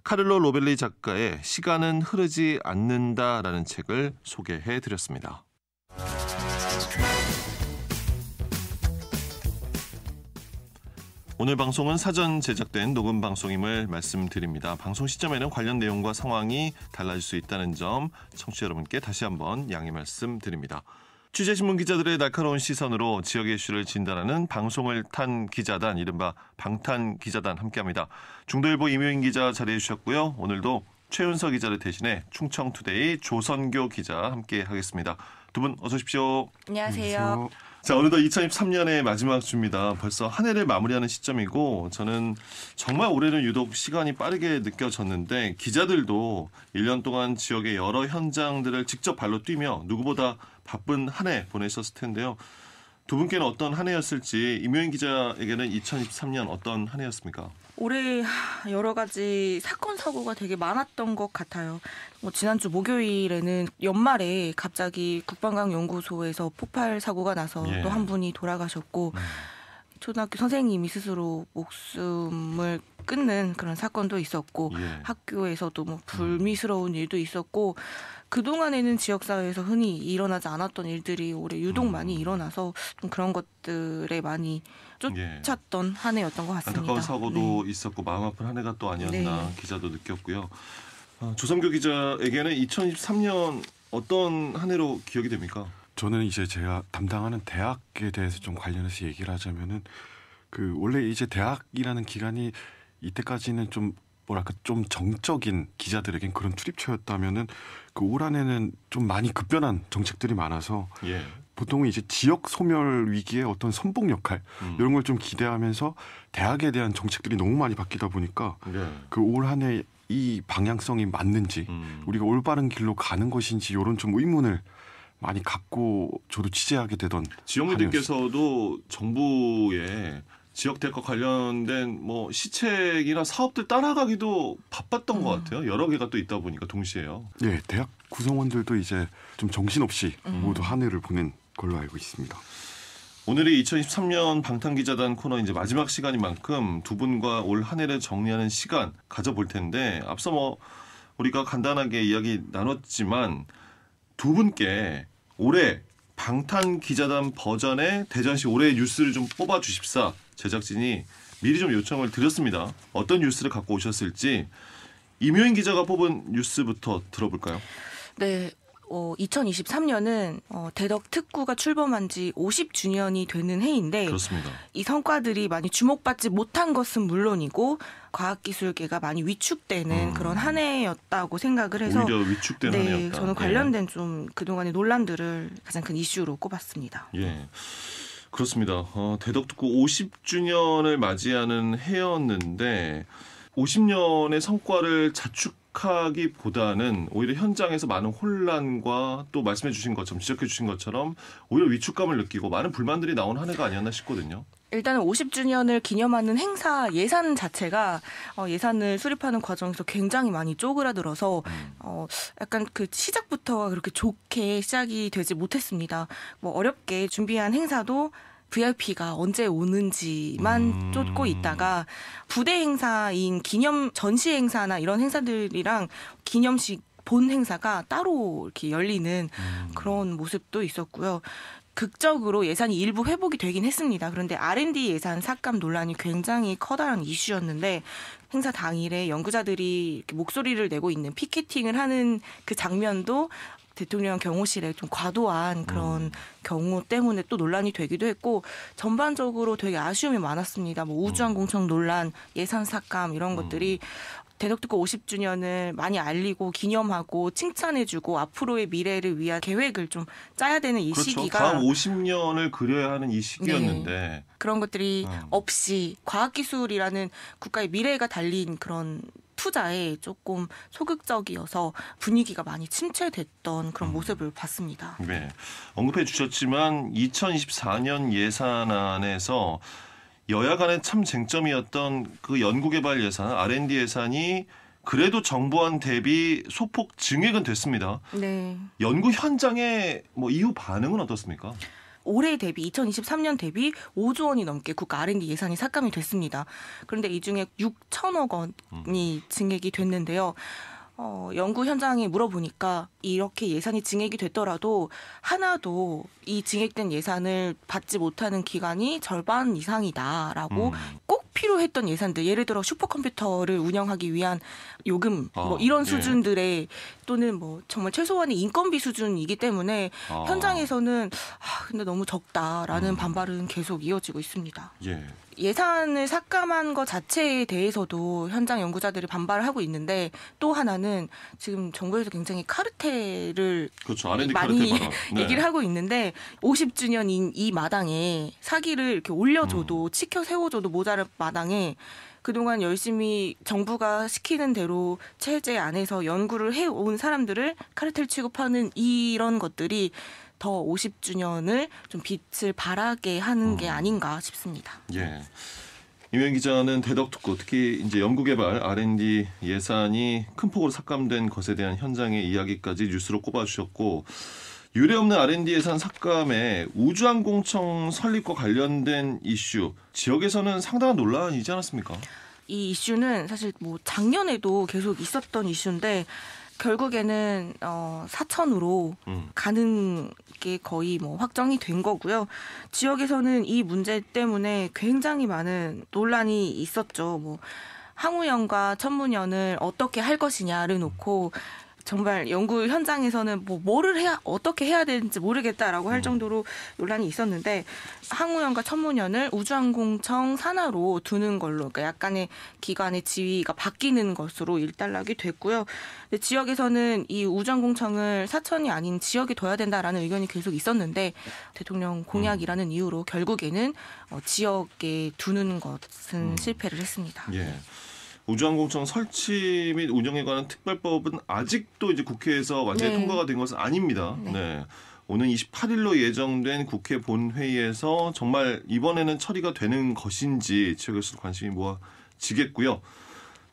S2: 카를로 로벨리 작가의 시간은 흐르지 않는다라는 책을 소개해드렸습니다. 오늘 방송은 사전 제작된 녹음 방송임을 말씀드립니다. 방송 시점에는 관련 내용과 상황이 달라질 수 있다는 점 청취자 여러분께 다시 한번 양해 말씀드립니다. 취재신문 기자들의 날카로운 시선으로 지역의 이슈를 진단하는 방송을 탄 기자단, 이른바 방탄기자단 함께합니다. 중도일보 임효인 기자 자리해 주셨고요. 오늘도 최윤서 기자를 대신해 충청투데이 조선교 기자 함께하겠습니다. 두 분 어서 오십시오.
S10: 안녕하세요.
S2: 자, 어느덧 2023년의 마지막 주입니다. 벌써 한 해를 마무리하는 시점이고 저는 정말 올해는 유독 시간이 빠르게 느껴졌는데 기자들도 1년 동안 지역의 여러 현장들을 직접 발로 뛰며 누구보다 바쁜 한 해 보내셨을 텐데요. 두 분께는 어떤 한 해였을지 임효인 기자에게는 2023년 어떤 한 해였습니까?
S10: 올해 여러 가지 사건 사고가 되게 많았던 것 같아요. 지난주 목요일에는 연말에 갑자기 국방과학연구소에서 폭발 사고가 나서 또 한 분이 돌아가셨고 초등학교 선생님이 스스로 목숨을 끊는 그런 사건도 있었고 학교에서도 불미스러운 일도 있었고 그동안에는 지역사회에서 흔히 일어나지 않았던 일들이 올해 유독 많이 일어나서 좀 그런 것들에 많이 쫓았던 한 해였던 것 같습니다.
S2: 안타까운 사고도 있었고 마음 아픈 한 해가 또 아니었나 기자도 느꼈고요. 조선교 기자에게는 2023년 어떤 한 해로 기억이 됩니까?
S11: 저는 이제 제가 담당하는 대학에 대해서 좀 관련해서 얘기를 하자면은 원래 이제 대학이라는 기간이 이때까지는 좀 정적인 기자들에겐 그런 출입처였다면은 올 한해는 좀 많이 급변한 정책들이 많아서 보통은 이제 지역 소멸 위기의 어떤 선봉 역할 이런 걸 좀 기대하면서 대학에 대한 정책들이 너무 많이 바뀌다 보니까 올 한해 이 방향성이 맞는지 우리가 올바른 길로 가는 것인지 이런 좀 의문을 많이 갖고 저도 취재하게 되던
S2: 지역민들께서도 정부의 지역 대학과 관련된 시책이나 사업들 따라가기도 바빴던 것 같아요. 여러 개가 또 있다 보니까 동시에요.
S11: 네, 대학 구성원들도 이제 좀 정신없이 모두 한 해를 보낸 걸로 알고 있습니다.
S2: 오늘이 2023년 방탄기자단 코너 이제 마지막 시간인 만큼 두 분과 올 한 해를 정리하는 시간 가져볼 텐데 앞서 우리가 간단하게 이야기 나눴지만 두 분께 올해 방탄기자단 버전의 대전시 올해의 뉴스를 좀 뽑아주십사 제작진이 미리 좀 요청을 드렸습니다. 어떤 뉴스를 갖고 오셨을지 임효인 기자가 뽑은 뉴스부터 들어볼까요?
S10: 네. 2023년은 대덕 특구가 출범한 지 50주년이 되는 해인데
S2: 그렇습니다.
S10: 이 성과들이 많이 주목받지 못한 것은 물론이고 과학기술계가 많이 위축되는 그런 한 해였다고 생각을 해서
S2: 오히려 위축된 한 해였다.
S10: 저는 관련된 좀 그동안의 논란들을 가장 큰 이슈로 꼽았습니다.
S2: 그렇습니다. 대덕 특구 50주년을 맞이하는 해였는데 50년의 성과를 자축하기보다는 오히려 현장에서 많은 혼란과 또 말씀해 주신 것처럼 지적해 주신 것처럼 오히려 위축감을 느끼고 많은 불만들이 나온 한 해가 아니었나 싶거든요.
S10: 일단은 50주년을 기념하는 행사 예산 자체가 예산을 수립하는 과정에서 굉장히 많이 쪼그라들어서 약간 그 시작부터가 그렇게 좋게 시작이 되지 못했습니다. 어렵게 준비한 행사도 VIP가 언제 오는지만 쫓고 있다가 부대 행사인 기념 전시 행사나 이런 행사들이랑 기념식 본 행사가 따로 이렇게 열리는 그런 모습도 있었고요. 극적으로 예산이 일부 회복이 되긴 했습니다. 그런데 R&D 예산 삭감 논란이 굉장히 커다란 이슈였는데 행사 당일에 연구자들이 이렇게 목소리를 내고 있는 피켓팅을 하는 그 장면도 대통령 경호실에 좀 과도한 그런 경우 때문에 또 논란이 되기도 했고 전반적으로 되게 아쉬움이 많았습니다. 우주항공청 논란, 예산 삭감 이런 것들이 대덕특구 50주년을 많이 알리고 기념하고 칭찬해주고 앞으로의 미래를 위한 계획을 좀 짜야 되는 이 시기가
S2: 다음 50년을 그려야 하는 이 시기였는데
S10: 그런 것들이 없이 과학기술이라는 국가의 미래가 달린 그런 투자에 조금 소극적이어서 분위기가 많이 침체됐던 그런 모습을 봤습니다.
S2: 네, 언급해 주셨지만 2024년 예산안에서 여야 간에 참 쟁점이었던 그 연구개발 예산, R&D 예산이 그래도 정부안 대비 소폭 증액은 됐습니다.
S10: 네.
S2: 연구 현장의 이후 반응은 어떻습니까?
S10: 올해 대비 2023년 대비 5조 원이 넘게 국가 R&D 예산이 삭감이 됐습니다. 그런데 이 중에 6천억 원이 증액이 됐는데요. 연구 현장에 물어보니까 이렇게 예산이 증액이 됐더라도 하나도 이 증액된 예산을 받지 못하는 기간이 절반 이상이다라고 꼭 필요했던 예산들, 예를 들어 슈퍼컴퓨터를 운영하기 위한 요금 뭐 이런 수준들의 또는 뭐 정말 최소한의 인건비 수준이기 때문에 현장에서는 근데 너무 적다라는 반발은 계속 이어지고 있습니다. 예산을 삭감한 것 자체에 대해서도 현장 연구자들이 반발을 하고 있는데, 또 하나는 지금 정부에서 굉장히 카르텔을
S2: 그렇죠. R&D
S10: 많이
S2: 카르텔
S10: 얘기를 하고 있는데 50주년인 이 마당에 사기를 이렇게 올려줘도 치켜 세워줘도 모자랄 마당에 그동안 열심히 정부가 시키는 대로 체제 안에서 연구를 해온 사람들을 카르텔 취급하는 이런 것들이 더 50주년을 좀 빛을 발하게 하는 게 아닌가 싶습니다.
S2: 예. 임현 기자는 대덕 특구, 특히 이제 연구개발 R&D 예산이 큰 폭으로 삭감된 것에 대한 현장의 이야기까지 뉴스로 꼽아주셨고, 유례없는 R&D 예산 삭감에 우주항공청 설립과 관련된 이슈, 지역에서는 상당한 논란이지 않았습니까?
S10: 이 이슈는 사실 뭐 작년에도 계속 있었던 이슈인데 결국에는 사천으로 가는 게 거의 뭐 확정이 된 거고요. 지역에서는 이 문제 때문에 굉장히 많은 논란이 있었죠. 뭐 항우연과 천문연을 어떻게 할 것이냐를 놓고 정말 연구 현장에서는 뭐를 해야 어떻게 해야 되는지 모르겠다라고 할 정도로 논란이 있었는데, 항우연과 천문연을 우주항공청 산하로 두는 걸로, 그러니까 약간의 기관의 지위가 바뀌는 것으로 일단락이 됐고요. 근데 지역에서는 이 우주항공청을 사천이 아닌 지역에 둬야 된다라는 의견이 계속 있었는데 대통령 공약이라는 이유로 결국에는 지역에 두는 것은 실패를 했습니다.
S2: 예. 우주항공청 설치 및 운영에 관한 특별법은 아직도 이제 국회에서 완전히 통과가 된 것은 아닙니다. 네. 오는 28일로 예정된 국회 본회의에서 정말 이번에는 처리가 되는 것인지 지역에서 관심이 모아지겠고요.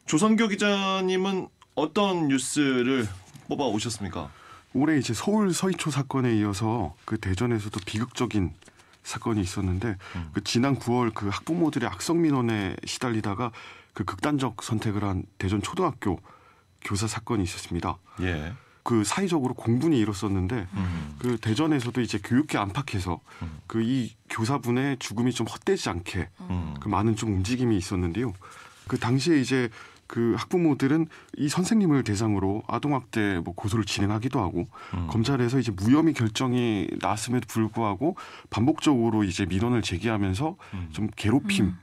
S2: 조선교 기자님은 어떤 뉴스를 뽑아 오셨습니까?
S11: 올해 이제 서울 서희초 사건에 이어서 그 대전에서도 비극적인 사건이 있었는데 그 지난 9월 그 학부모들의 악성 민원에 시달리다가 그 극단적 선택을 한 대전 초등학교 교사 사건이 있었습니다.
S2: 예.
S11: 그 사회적으로 공분이 일었었는데 그 대전에서도 이제 교육계 안팎에서 그 이 교사분의 죽음이 좀 헛되지 않게 그 많은 좀 움직임이 있었는데요. 그 당시에 이제 그 학부모들은 이 선생님을 대상으로 아동학대 뭐 고소를 진행하기도 하고 검찰에서 이제 무혐의 결정이 나왔음에도 불구하고 반복적으로 이제 민원을 제기하면서 좀 괴롭힘,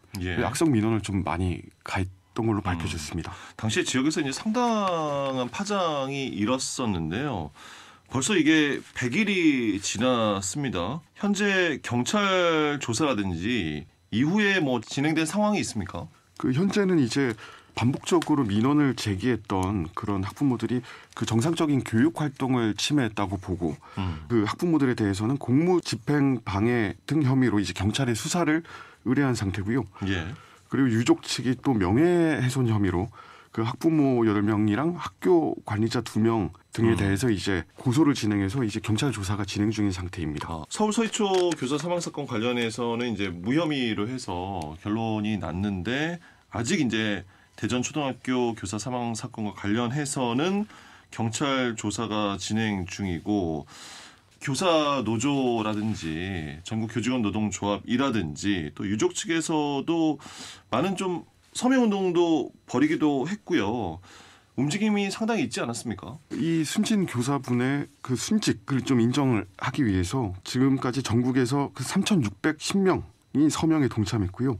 S11: 악성 민원을 좀 많이 가했던 걸로 밝혀졌습니다.
S2: 당시에 지역에서 이제 상당한 파장이 일었었는데요. 벌써 이게 100일이 지났습니다. 현재 경찰 조사라든지 이후에 뭐 진행된 상황이 있습니까?
S11: 그 현재는 이제 반복적으로 민원을 제기했던 그런 학부모들이 그 정상적인 교육 활동을 침해했다고 보고 그 학부모들에 대해서는 공무집행 방해 등 혐의로 이제 경찰에 수사를 의뢰한 상태고요.
S2: 예.
S11: 그리고 유족 측이 또 명예훼손 혐의로 그 학부모 8명이랑 학교 관리자 2명 등에 대해서 이제 고소를 진행해서 이제 경찰 조사가 진행 중인 상태입니다.
S2: 서울 서희초 교사 사망 사건 관련해서는 이제 무혐의로 해서 결론이 났는데 아직 이제 대전 초등학교 교사 사망 사건과 관련해서는 경찰 조사가 진행 중이고 교사 노조라든지 전국 교직원 노동조합이라든지 또 유족 측에서도 많은 좀 서명 운동도 벌이기도 했고요. 움직임이 상당히 있지 않았습니까?
S11: 이 숨진 교사분의 그 순직을 좀 인정을 하기 위해서 지금까지 전국에서 그 3,610명이 서명에 동참했고요.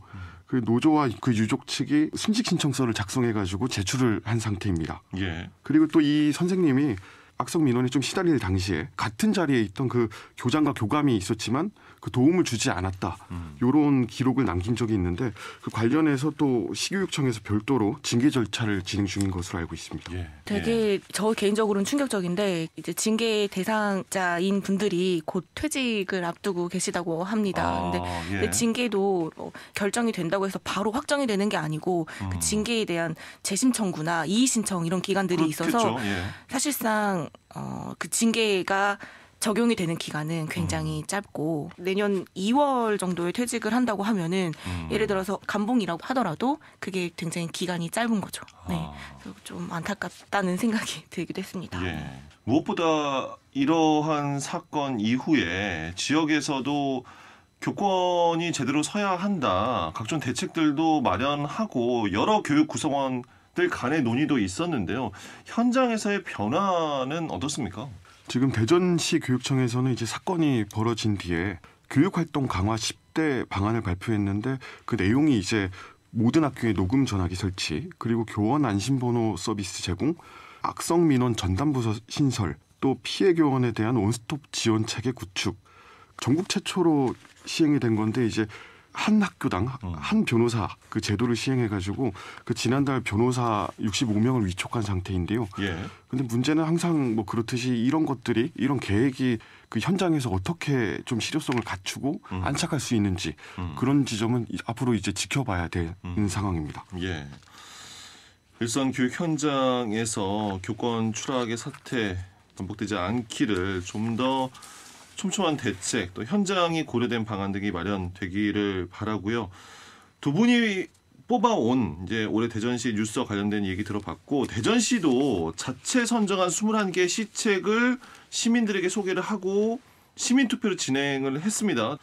S11: 그 노조와 그 유족 측이 순직 신청서를 작성해가지고 제출을 한 상태입니다.
S2: 예.
S11: 그리고 또 이 선생님이 악성 민원에 좀 시달릴 당시에 같은 자리에 있던 그 교장과 교감이 있었지만 그 도움을 주지 않았다. 이런 기록을 남긴 적이 있는데 그 관련해서 또 시교육청에서 별도로 징계 절차를 진행 중인 것으로 알고 있습니다.
S2: 예.
S10: 되게 저 개인적으로는 충격적인데 이제 징계 대상자인 분들이 곧 퇴직을 앞두고 계시다고 합니다. 근데 징계도 결정이 된다고 해서 바로 확정이 되는 게 아니고 그 징계에 대한 재심 청구나 이의 신청 이런 기간들이 있어서 사실상 그 징계가 적용이 되는 기간은 굉장히 짧고 내년 2월 정도에 퇴직을 한다고 하면은 예를 들어서 감봉이라고 하더라도 그게 굉장히 기간이 짧은 거죠. 네, 좀 안타깝다는 생각이 들기도 했습니다.
S2: 예. 무엇보다 이러한 사건 이후에 지역에서도 교권이 제대로 서야 한다. 각종 대책들도 마련하고 여러 교육 구성원들 간의 논의도 있었는데요. 현장에서의 변화는 어떻습니까?
S11: 지금 대전시 교육청에서는 이제 사건이 벌어진 뒤에 교육활동 강화 10대 방안을 발표했는데 그 내용이 이제 모든 학교에 녹음 전화기 설치, 그리고 교원 안심번호 서비스 제공, 악성 민원 전담부서 신설, 또 피해 교원에 대한 원스톱 지원 체계 구축. 전국 최초로 시행이 된 건데 이제 한 학교당 한 변호사 그 제도를 시행해가지고 그 지난달 변호사 65명을 위촉한 상태인데요. 근데 문제는 항상 뭐 그렇듯이 이런 것들이 이런 계획이 그 현장에서 어떻게 좀 실효성을 갖추고 안착할 수 있는지 그런 지점은 앞으로 이제 지켜봐야 되는 상황입니다.
S2: 예. 일선 교육 현장에서 교권 추락의 사태 반복되지 않기를 좀 더 촘촘한 대책, 또 현장이 고려된 방안 등이 마련되기를 바라고요. 두 분이 뽑아온 이제 올해 대전시 뉴스와 관련된 얘기 들어봤고, 대전시도 자체 선정한 21개 시책을 시민들에게 소개를 하고 시민투표를 진행을 했습니다.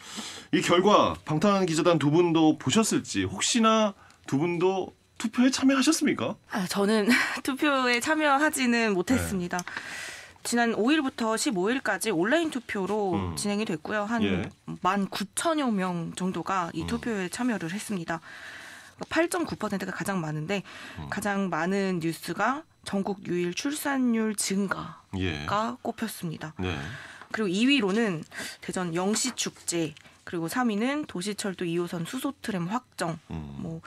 S2: 이 결과 방탄 기자단 두 분도 보셨을지, 혹시나 두 분도 투표에 참여하셨습니까?
S10: 저는 투표에 참여하지는 못했습니다. 지난 5일부터 15일까지 온라인 투표로 진행이 됐고요. 한 19,000여 명 정도가 이 투표에 참여를 했습니다. 8.9%가 가장 많은데 가장 많은 뉴스가 전국 유일 출산율 증가가 꼽혔습니다. 그리고 2위로는 대전 영시축제, 그리고 3위는 도시철도 2호선 수소트램 확정, 뭐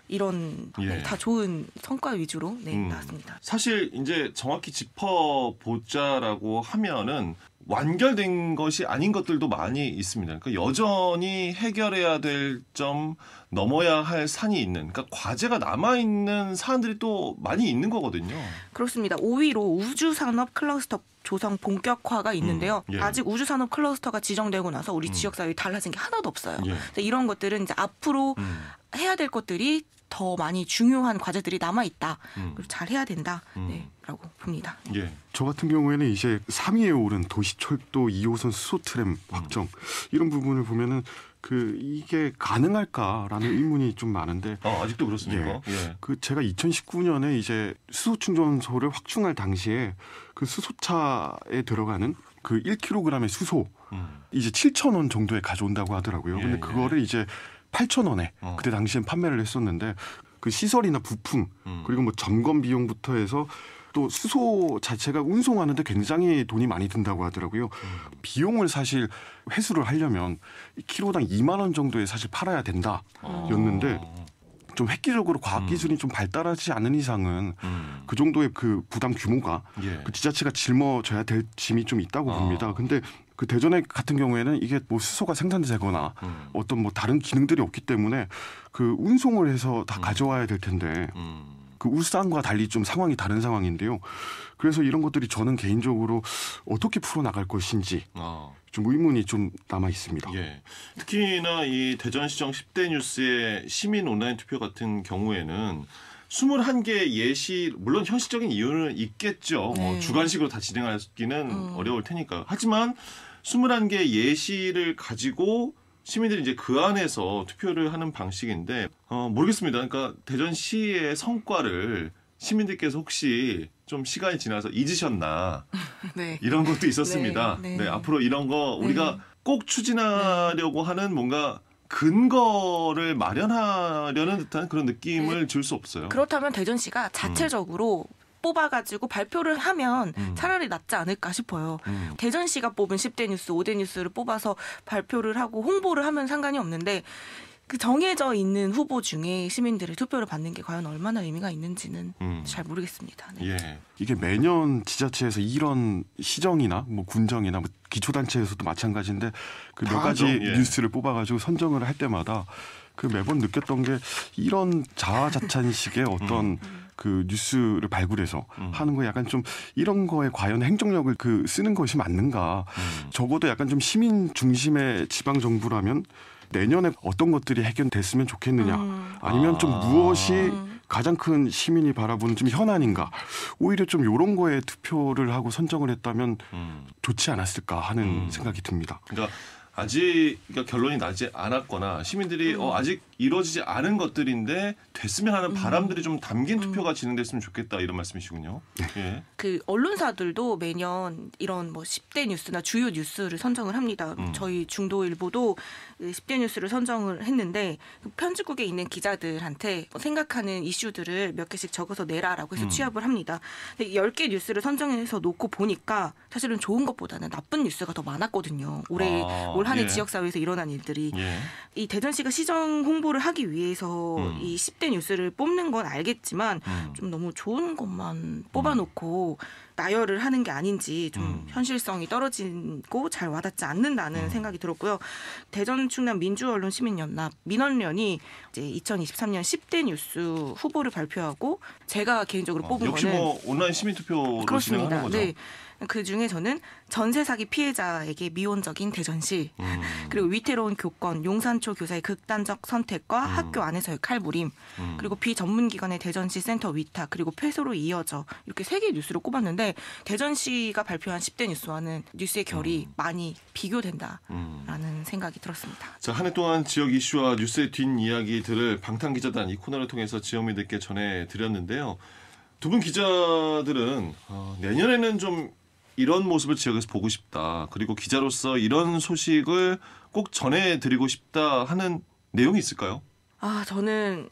S10: 이런 다 좋은 성과 위주로 나왔습니다.
S2: 사실 이제 정확히 짚어보자라고 하면은 완결된 것이 아닌 것들도 많이 있습니다. 그러니까 여전히 해결해야 될 점, 넘어야 할 산이 있는, 그러니까 과제가 남아있는 사안들이 또 많이 있는 거거든요.
S10: 그렇습니다. 5위로 우주산업 클러스터 조성 본격화가 있는데요. 아직 우주산업 클러스터가 지정되고 나서 우리 지역사회에 달라진 게 하나도 없어요. 이런 것들은 이제 앞으로 해야 될 것들이 더 많이 중요한 과제들이 남아있다. 그리고 잘 해야 된다. 라고 봅니다.
S11: 저 같은 경우에는 이제 3위에 오른 도시철도 2호선 수소트램 확정 이런 부분을 보면은 이게 가능할까라는 의문이 좀 많은데
S2: 아직도 그렇습니까?
S11: 그 제가 2019년에 이제 수소 충전소를 확충할 당시에 그 수소차에 들어가는 그 1kg의 수소 이제 7,000원 정도에 가져온다고 하더라고요. 근데 그거를 이제 8,000원에 그때 당시엔 판매를 했었는데 그 시설이나 부품 그리고 뭐 점검 비용부터 해서 또 수소 자체가 운송하는데 굉장히 돈이 많이 든다고 하더라고요. 비용을 사실 회수를 하려면 키로당 2만 원 정도에 사실 팔아야 된다였는데 좀 획기적으로 과학기술이 좀 발달하지 않은 이상은 그 정도의 그 부담 규모가 그 지자체가 짊어져야 될 짐이 좀 있다고 봅니다. 근데 그 대전에 같은 경우에는 이게 뭐 수소가 생산되거나 어떤 뭐 다른 기능들이 없기 때문에 그 운송을 해서 다 가져와야 될 텐데 그 울산과 달리 좀 상황이 다른 상황인데요. 그래서 이런 것들이 저는 개인적으로 어떻게 풀어나갈 것인지 좀 의문이 좀 남아 있습니다.
S2: 특히나 이 대전시정 10대 뉴스의 시민 온라인 투표 같은 경우에는 21개 예시, 물론 현실적인 이유는 있겠죠. 뭐 주관식으로 다 진행하기는 어려울 테니까. 하지만 21개 예시를 가지고 시민들이 이제 그 안에서 투표를 하는 방식인데 모르겠습니다. 그러니까 대전시의 성과를 시민들께서 혹시 좀 시간이 지나서 잊으셨나 이런 것도 있었습니다. 앞으로 이런 거 우리가 꼭 추진하려고 하는 뭔가 근거를 마련하려는 듯한 그런 느낌을 줄 수 없어요.
S10: 그렇다면 대전시가 자체적으로 뽑아가지고 발표를 하면 차라리 낫지 않을까 싶어요. 대전시가 뽑은 10대 뉴스, 5대 뉴스를 뽑아서 발표를 하고 홍보를 하면 상관이 없는데 그 정해져 있는 후보 중에 시민들의 투표를 받는 게 과연 얼마나 의미가 있는지는 잘 모르겠습니다.
S11: 이게 매년 지자체에서 이런 시정이나 뭐 군정이나 뭐 기초단체에서도 마찬가지인데 그 몇 가지 뉴스를 뽑아가지고 선정을 할 때마다 그 매번 느꼈던 게 이런 자화자찬식의 어떤 그 뉴스를 발굴해서 하는 거 약간 좀 이런 거에 과연 행정력을 그 쓰는 것이 맞는가. 적어도 약간 좀 시민 중심의 지방 정부라면 내년에 어떤 것들이 해결됐으면 좋겠느냐. 아니면 좀 무엇이 가장 큰 시민이 바라보는 좀 현안인가. 오히려 좀 이런 거에 투표를 하고 선정을 했다면 좋지 않았을까 하는 생각이 듭니다.
S2: 그러니까 아직 그러니까 결론이 나지 않았거나 시민들이 아직 이루어지지 않은 것들인데 됐으면 하는 바람들이 좀 담긴 투표가 진행됐으면 좋겠다 이런 말씀이시군요. 예.
S10: 그 언론사들도 매년 이런 뭐 10대 뉴스나 주요 뉴스를 선정을 합니다. 저희 중도일보도 10대 뉴스를 선정을 했는데 편집국에 있는 기자들한테 생각하는 이슈들을 몇 개씩 적어서 내라라고 해서 취합을 합니다. 근데 10개 뉴스를 선정해서 놓고 보니까 사실은 좋은 것보다는 나쁜 뉴스가 더 많았거든요. 올해 올 한 해 지역사회에서 일어난 일들이. 이 대전시가 시정 홍보를 하기 위해서 이 10대 뉴스를 뽑는 건 알겠지만 좀 너무 좋은 것만 뽑아놓고 나열을 하는 게 아닌지 좀 현실성이 떨어지고 잘 와닿지 않는다는 생각이 들었고요. 대전 충남 민주언론 시민연합 민언련이 이제 2023년 10대 뉴스 후보를 발표하고 제가 개인적으로 뽑은
S2: 역시
S10: 거는
S2: 뭐 온라인 시민 투표로 진행하는 거죠.
S10: 네. 그 중에 저는 전세 사기 피해자에게 미온적인 대전시, 그리고 위태로운 교권, 용산초 교사의 극단적 선택과 학교 안에서의 칼부림, 그리고 비전문기관의 대전시 센터 위탁, 그리고 폐소로 이어져 이렇게 3개의 뉴스를 꼽았는데 대전시가 발표한 10대 뉴스와는 뉴스의 결이 많이 비교된다라는 생각이 들었습니다.
S2: 자, 한 해 동안 지역 이슈와 뉴스의 뒷이야기들을 방탄기자단 이 코너를 통해서 지역민들께 전해드렸는데요. 두 분 기자들은 내년에는 좀 이런 모습을 지역에서 보고 싶다. 그리고 기자로서 이런 소식을 꼭 전해드리고 싶다 하는 내용이 있을까요?
S10: 저는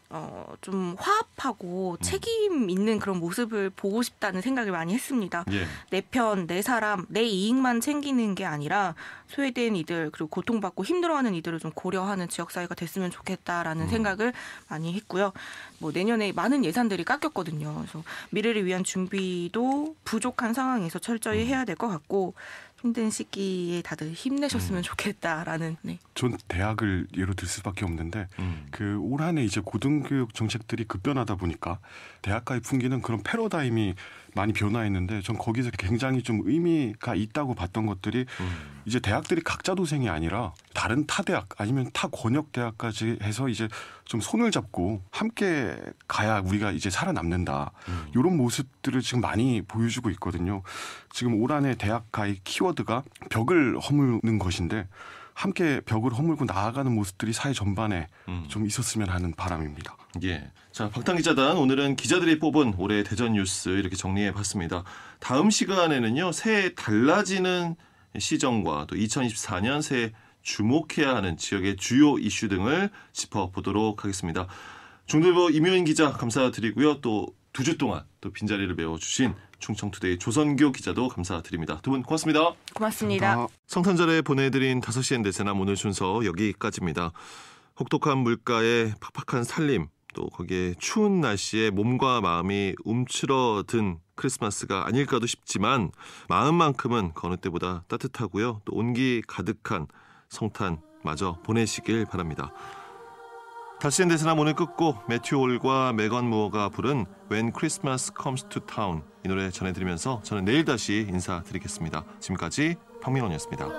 S10: 좀 화합하고 책임 있는 그런 모습을 보고 싶다는 생각을 많이 했습니다.
S2: 예.
S10: 내 편, 내 사람, 내 이익만 챙기는 게 아니라 소외된 이들 그리고 고통받고 힘들어하는 이들을 좀 고려하는 지역사회가 됐으면 좋겠다라는 생각을 많이 했고요. 뭐 내년에 많은 예산들이 깎였거든요. 그래서 미래를 위한 준비도 부족한 상황에서 철저히 해야 될 것 같고 힘든 시기에 다들 힘내셨으면 좋겠다라는. 네.
S11: 전 대학을 예로 들 수밖에 없는데 그 올 한 해 이제 고등교육 정책들이 급변하다 보니까 대학가의 풍기는 그런 패러다임이 많이 변화했는데 전 거기서 굉장히 좀 의미가 있다고 봤던 것들이 이제 대학들이 각자 도생이 아니라 다른 타 대학 아니면 타 권역 대학까지 해서 이제 좀 손을 잡고 함께 가야 우리가 이제 살아남는다. 이런 모습들을 지금 많이 보여주고 있거든요. 지금 올 한 해 대학가의 키워드가 벽을 허무는 것인데 함께 벽을 허물고 나아가는 모습들이 사회 전반에 좀 있었으면 하는 바람입니다.
S2: 예. 자, 방탄기자단 오늘은 기자들이 뽑은 올해 대전 뉴스 이렇게 정리해봤습니다. 다음 시간에는요. 새해 달라지는 시정과 또 2024년 새해 주목해야 하는 지역의 주요 이슈 등을 짚어보도록 하겠습니다. 중도일보 임효인 기자 감사드리고요. 또 2주 동안 또 빈자리를 메워주신 충청투데이 조선교 기자도 감사드립니다. 두 분 고맙습니다.
S10: 고맙습니다.
S2: 성탄절에 보내드린 5시엔 대세남 오늘 순서 여기까지입니다. 혹독한 물가에 팍팍한 살림, 또 거기에 추운 날씨에 몸과 마음이 움츠러든 크리스마스가 아닐까도 싶지만 마음만큼은 그 어느 때보다 따뜻하고요. 또 온기 가득한 성탄마저 보내시길 바랍니다. 5시엔 대세남 오늘 끝곡 매튜 홀과 메건 무어가 부른 When Christmas Comes to Town 이 노래 전해드리면서 저는 내일 다시 인사드리겠습니다. 지금까지 박민원이었습니다.